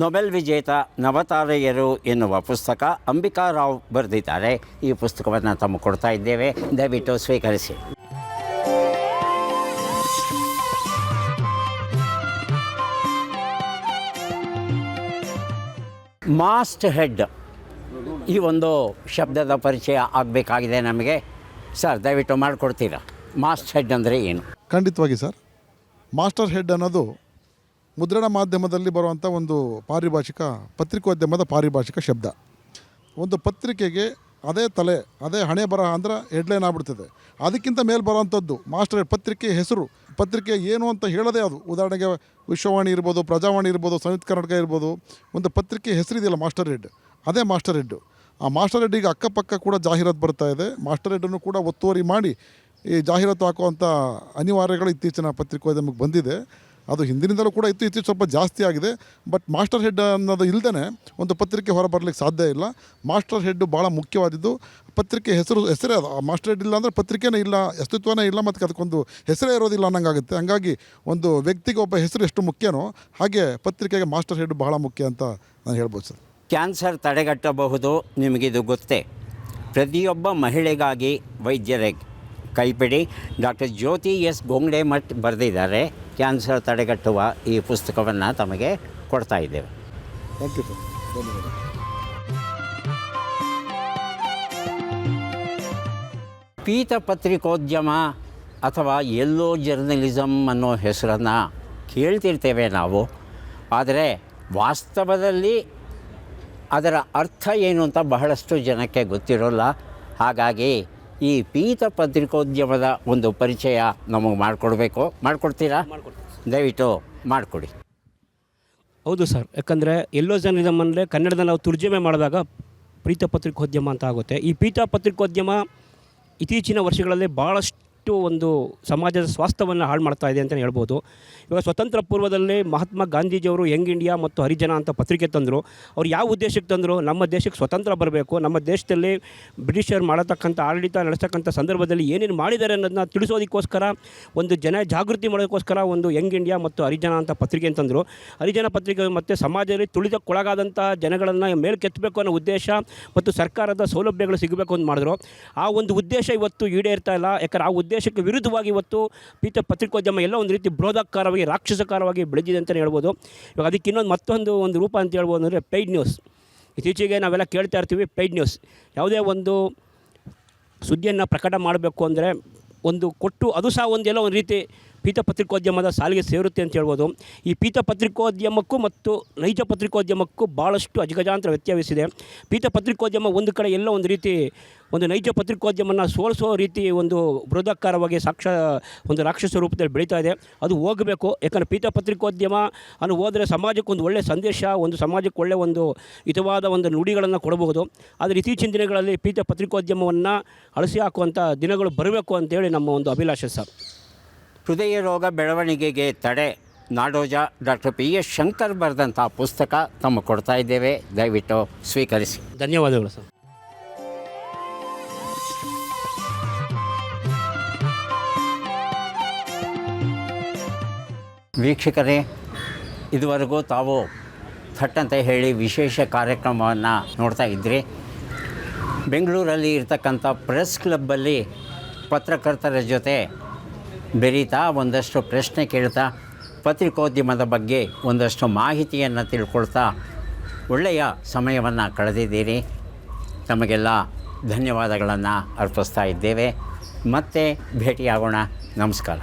ನೊಬೆಲ್ ವಿಜೇತ ನವತಾರೆಯರು ಎನ್ನುವ ಪುಸ್ತಕ ಅಂಬಿಕಾ ರಾವ್ ಬರೆದಿದ್ದಾರೆ. ಈ ಪುಸ್ತಕವನ್ನು ತಮ್ಮ ಕೊಡ್ತಾ ಇದ್ದೇವೆ, ದಯವಿಟ್ಟು ಸ್ವೀಕರಿಸಿ. ಮಾಸ್ಟ್ ಹೆಡ್, ಈ ಒಂದು ಶಬ್ದದ ಪರಿಚಯ ಆಗಬೇಕಾಗಿದೆ ನಮಗೆ. ಸರ್, ದಯವಿಟ್ಟು ಮಾಡಿಕೊಡ್ತೀರಾ? ಮಾಸ್ಟ್ ಹೆಡ್ ಅಂದರೆ ಏನು? ಖಂಡಿತವಾಗಿ ಸರ್. ಮಾಸ್ಟರ್ ಹೆಡ್ ಅನ್ನೋದು ಮುದ್ರಣ ಮಾಧ್ಯಮದಲ್ಲಿ ಬರುವಂಥ ಒಂದು ಪಾರಿಭಾಷಿಕ, ಪತ್ರಿಕೋದ್ಯಮದ ಪಾರಿಭಾಷಿಕ ಶಬ್ದ. ಒಂದು ಪತ್ರಿಕೆಗೆ ಅದೇ ತಲೆ, ಅದೇ ಹಣೆ ಬರಹ ಅಂದ್ರೆ ಹೆಡ್ಲೈನ್ ಆಗ್ಬಿಡ್ತದೆ. ಅದಕ್ಕಿಂತ ಮೇಲೆ ಬರೋವಂಥದ್ದು ಮಾಸ್ಟರ್ ಹೆಡ್. ಪತ್ರಿಕೆ ಹೆಸರು, ಪತ್ರಿಕೆ ಏನು ಅಂತ ಹೇಳೋದೇ ಅದು. ಉದಾಹರಣೆಗೆ ವಿಶ್ವವಾಣಿ ಇರ್ಬೋದು, ಪ್ರಜಾವಾಣಿ ಇರ್ಬೋದು, ಸಂಯುಕ್ತ ಕರ್ನಾಟಕ ಇರ್ಬೋದು, ಒಂದು ಪತ್ರಿಕೆ ಹೆಸರಿದೆಯಲ್ಲ ಮಾಸ್ಟರ್ ಹೆಡ್, ಅದೇ ಮಾಸ್ಟರ್ ಹೆಡ್ಡು. ಆ ಮಾಸ್ಟರ್ ಹೆಡ್ಡಿಗೆ ಅಕ್ಕಪಕ್ಕ ಕೂಡ ಜಾಹೀರಾತು ಬರ್ತಾ ಇದೆ. ಮಾಸ್ಟರ್ ಹೆಡ್ಡನ್ನು ಕೂಡ ಒತ್ತುವರಿ ಮಾಡಿ ಈ ಜಾಹೀರಾತು ಹಾಕುವಂಥ ಅನಿವಾರ್ಯಗಳು ಇತ್ತೀಚಿನ ಪತ್ರಿಕೋದ್ಯಮಕ್ಕೆ ಬಂದಿದೆ. ಅದು ಹಿಂದಿನಿಂದಲೂ ಕೂಡ ಇತ್ತೀಚೆಗೆ ಸ್ವಲ್ಪ ಜಾಸ್ತಿ ಆಗಿದೆ. ಬಟ್ ಮಾಸ್ಟರ್ ಹೆಡ್ ಅನ್ನೋದು ಇಲ್ಲದೇ ಒಂದು ಪತ್ರಿಕೆ ಹೊರಬರಲಿಕ್ಕೆ ಸಾಧ್ಯ ಇಲ್ಲ. ಮಾಸ್ಟರ್ ಹೆಡ್ಡು ಭಾಳ ಮುಖ್ಯವಾದದ್ದು. ಪತ್ರಿಕೆ ಹೆಸರೇ ಅದು. ಮಾಸ್ಟರ್ ಹೆಡ್ ಇಲ್ಲ ಅಂದರೆ ಪತ್ರಿಕೆನೇ ಇಲ್ಲ, ಅಸ್ತಿತ್ವನೇ ಇಲ್ಲ, ಮತ್ತು ಅದಕ್ಕೊಂದು ಹೆಸರೇ ಇರೋದಿಲ್ಲ ಅನ್ನಂಗಾಗುತ್ತೆ. ಹಂಗಾಗಿ ಒಂದು ವ್ಯಕ್ತಿಗೆ ಒಬ್ಬ ಹೆಸರು ಎಷ್ಟು ಮುಖ್ಯನೋ ಹಾಗೆ ಪತ್ರಿಕೆಗೆ ಮಾಸ್ಟರ್ ಹೆಡ್ ಬಹಳ ಮುಖ್ಯ ಅಂತ ನಾನು ಹೇಳ್ಬೋದು ಸರ್. ಕ್ಯಾನ್ಸರ್ ತಡೆಗಟ್ಟಬಹುದು, ನಿಮಗಿದು ಗೊತ್ತೇ. ಪ್ರತಿಯೊಬ್ಬ ಮಹಿಳೆಗಾಗಿ ವೈದ್ಯರೇ ಕೈಪಿಡಿ. ಡಾಕ್ಟರ್ ಜ್ಯೋತಿ ಎಸ್ ಗೋಂಗಡೆ ಮಠ್ ಬರೆದಿದ್ದಾರೆ. ಕ್ಯಾನ್ಸರ್ ತಡೆಗಟ್ಟುವ ಈ ಪುಸ್ತಕವನ್ನು ತಮಗೆ ಕೊಡ್ತಾ ಇದ್ದೇವೆ. ಥ್ಯಾಂಕ್ ಯು ಸರ್, ಧನ್ಯವಾದ. ಪೀತ ಪತ್ರಿಕೋದ್ಯಮ ಅಥವಾ ಯೆಲ್ಲೋ ಜರ್ನಲಿಸಮ್ ಅನ್ನೋ ಹೆಸರನ್ನು ಕೇಳ್ತಿರ್ತೇವೆ ನಾವು, ಆದರೆ ವಾಸ್ತವದಲ್ಲಿ ಅದರ ಅರ್ಥ ಏನು ಅಂತ ಬಹಳಷ್ಟು ಜನಕ್ಕೆ ಗೊತ್ತಿರೋಲ್ಲ. ಹಾಗಾಗಿ ಈ ಪೀತ ಪತ್ರಿಕೋದ್ಯಮದ ಒಂದು ಪರಿಚಯ ನಮಗೆ ಮಾಡಿಕೊಡ್ತೀರಾ? ದಯವಿಟ್ಟು ಮಾಡಿಕೊಡಿ. ಹೌದು ಸರ್, ಯಾಕಂದರೆ ಎಲ್ಲೋ ಜರ್ನಲಿಸಮ್ ಅಂದರೆ ಕನ್ನಡದಲ್ಲಿ ನಾವು ತರ್ಜುಮೆ ಮಾಡಿದಾಗ ಪೀತ ಪತ್ರಿಕೋದ್ಯಮ ಅಂತ ಆಗುತ್ತೆ. ಈ ಪೀತ ಪತ್ರಿಕೋದ್ಯಮ ಇತ್ತೀಚಿನ ವರ್ಷಗಳಲ್ಲಿ ಭಾಳಷ್ಟು ಒಂದು ಸಮಾಜದ ಸ್ವಾಸ್ಥ್ಯವನ್ನು ಹಾಳು ಮಾಡ್ತಾ ಇದೆ ಅಂತಲೇ ಹೇಳ್ಬೋದು. ಇವಾಗ ಸ್ವತಂತ್ರ ಪೂರ್ವದಲ್ಲಿ ಮಹಾತ್ಮ ಗಾಂಧೀಜಿಯವರು ಯಂಗ್ ಇಂಡಿಯಾ ಮತ್ತು ಹರಿಜನ ಅಂತ ಪತ್ರಿಕೆ ತಂದರು. ಅವ್ರು ಯಾವ ಉದ್ದೇಶಕ್ಕೆ ತಂದರು? ನಮ್ಮ ದೇಶಕ್ಕೆ ಸ್ವತಂತ್ರ ಬರಬೇಕು, ನಮ್ಮ ದೇಶದಲ್ಲಿ ಬ್ರಿಟಿಷರು ಮಾಡತಕ್ಕಂಥ ಆಡಳಿತ ನಡೆಸ್ತಕ್ಕಂಥ ಸಂದರ್ಭದಲ್ಲಿ ಏನೇನು ಮಾಡಿದ್ದಾರೆ ಅನ್ನೋದನ್ನ ತಿಳಿಸೋದಕ್ಕೋಸ್ಕರ, ಒಂದು ಜನ ಜಾಗೃತಿ ಮಾಡೋದಕ್ಕೋಸ್ಕರ ಒಂದು ಯಂಗ್ ಇಂಡಿಯಾ ಮತ್ತು ಹರಿಜನ ಅಂತ ಪತ್ರಿಕೆ ಅಂತಂದರು. ಹರಿಜನ ಪತ್ರಿಕೆ ಮತ್ತು ಸಮಾಜದಲ್ಲಿ ತುಳಿತಕ್ಕೊಳಗಾದಂಥ ಜನಗಳನ್ನು ಮೇಲ್ಕೆತ್ತಬೇಕು ಅನ್ನೋ ಉದ್ದೇಶ ಮತ್ತು ಸರ್ಕಾರದ ಸೌಲಭ್ಯಗಳು ಸಿಗಬೇಕು ಅಂತ ಮಾಡಿದ್ರು. ಆ ಒಂದು ಉದ್ದೇಶ ಇವತ್ತು ಈಡೇರ್ತಾ ಇಲ್ಲ. ಯಾಕಂದರೆ ಆ ಉದ್ದೇಶಕ್ಕೆ ವಿರುದ್ಧವಾಗಿ ಇವತ್ತು ಪೀತ ಪತ್ರಿಕೋದ್ಯಮ ಎಲ್ಲ ಒಂದು ರೀತಿ ಬೃಹದಾಕಾರವಾಗಿ, ರಾಕ್ಷಸಕಾರವಾಗಿ ಬೆಳೆದಿದೆ ಅಂತಲೇ ಹೇಳ್ಬೋದು. ಇವಾಗ ಅದಕ್ಕೆ ಮತ್ತೊಂದು ರೂಪ ಅಂತ ಹೇಳ್ಬೋದು ಅಂದರೆ ಪೇಯ್ಡ್ ನ್ಯೂಸ್. ಇತ್ತೀಚೆಗೆ ನಾವೆಲ್ಲ ಕೇಳ್ತಾ ಇರ್ತೀವಿ ಪೇಯ್ಡ್ ನ್ಯೂಸ್. ಯಾವುದೇ ಒಂದು ಸುದ್ದಿಯನ್ನು ಪ್ರಕಟ ಮಾಡಬೇಕು ಅಂದರೆ ಒಂದು ಕೊಟ್ಟು ಅದು ಸಹ ಒಂದೆಲ್ಲ ಒಂದು ರೀತಿ ಪೀತ ಪತ್ರಿಕೋದ್ಯಮದ ಸಾಲಿಗೆ ಸೇರುತ್ತೆ ಅಂತ ಹೇಳ್ಬೋದು. ಈ ಪೀತ ಪತ್ರಿಕೋದ್ಯಮಕ್ಕೂ ಮತ್ತು ನೈಜ ಪತ್ರಿಕೋದ್ಯಮಕ್ಕೂ ಭಾಳಷ್ಟು ಅಜಗಜಾಂತರ ವ್ಯತ್ಯಾಸವಿದೆ. ಪೀತ ಪತ್ರಿಕೋದ್ಯಮ ಒಂದು ಕಡೆ ಎಲ್ಲ ಒಂದು ರೀತಿ ಒಂದು ನೈಜ ಪತ್ರಿಕೋದ್ಯಮನ ಸೋಲಿಸೋ ರೀತಿ ಒಂದು ಬೃಹದಾಕಾರವಾಗಿ ಒಂದು ರಾಕ್ಷಸ ರೂಪದಲ್ಲಿ ಬೆಳೀತಾ ಇದೆ. ಅದು ಹೋಗಬೇಕು. ಯಾಕಂದರೆ ಪೀತ ಪತ್ರಿಕೋದ್ಯಮ ಅನ್ನು ಹೋದರೆ ಸಮಾಜಕ್ಕೆ ಒಂದು ಒಳ್ಳೆಯ ಸಂದೇಶ, ಒಂದು ಸಮಾಜಕ್ಕೆ ಒಳ್ಳೆಯ ಒಂದು ಹಿತವಾದ ಒಂದು ನುಡಿಗಳನ್ನು ಕೊಡಬಹುದು. ಆದರೆ ಇತ್ತೀಚಿನ ದಿನಗಳಲ್ಲಿ ಪೀತ ಪತ್ರಿಕೋದ್ಯಮವನ್ನು ಅಳಿಸಿ ಹಾಕುವಂಥ ದಿನಗಳು ಬರಬೇಕು ಅಂತೇಳಿ ನಮ್ಮ ಒಂದು ಅಭಿಲಾಷೆ ಸರ್. ಹೃದಯ ರೋಗ ಬೆಳವಣಿಗೆಗೆ ತಡೆ, ನಾಡೋಜ ಡಾಕ್ಟರ್ PS ಶಂಕರ್ ಬರೆದಂಥ ಪುಸ್ತಕ ತಮ್ಮ ಕೊಡ್ತಾ ಇದ್ದೇವೆ, ದಯವಿಟ್ಟು ಸ್ವೀಕರಿಸಿ. ಧನ್ಯವಾದಗಳು ಸರ್. ವೀಕ್ಷಕರೇ, ಇದುವರೆಗೂ ತಾವು ಥಟ್ ಅಂತ ಹೇಳಿ ವಿಶೇಷ ಕಾರ್ಯಕ್ರಮವನ್ನು ನೋಡ್ತಾ ಇದ್ರಿ. ಬೆಂಗಳೂರಲ್ಲಿ ಇರ್ತಕ್ಕಂಥ ಪ್ರೆಸ್ ಕ್ಲಬ್ಬಲ್ಲಿ ಪತ್ರಕರ್ತರ ಜೊತೆ ಬೆರೀತಾ ಒಂದಷ್ಟು ಪ್ರಶ್ನೆ ಕೇಳ್ತಾ ಪತ್ರಿಕೋದ್ಯಮದ ಬಗ್ಗೆ ಒಂದಷ್ಟು ಮಾಹಿತಿಯನ್ನು ತಿಳ್ಕೊಳ್ತಾ ಒಳ್ಳೆಯ ಸಮಯವನ್ನು ಕಳೆದಿದ್ದೀರಿ. ತಮಗೆಲ್ಲ ಧನ್ಯವಾದಗಳನ್ನು ಅರ್ಪಿಸ್ತಾ ಇದ್ದೇವೆ. ಮತ್ತೆ ಭೇಟಿಯಾಗೋಣ. ನಮಸ್ಕಾರ.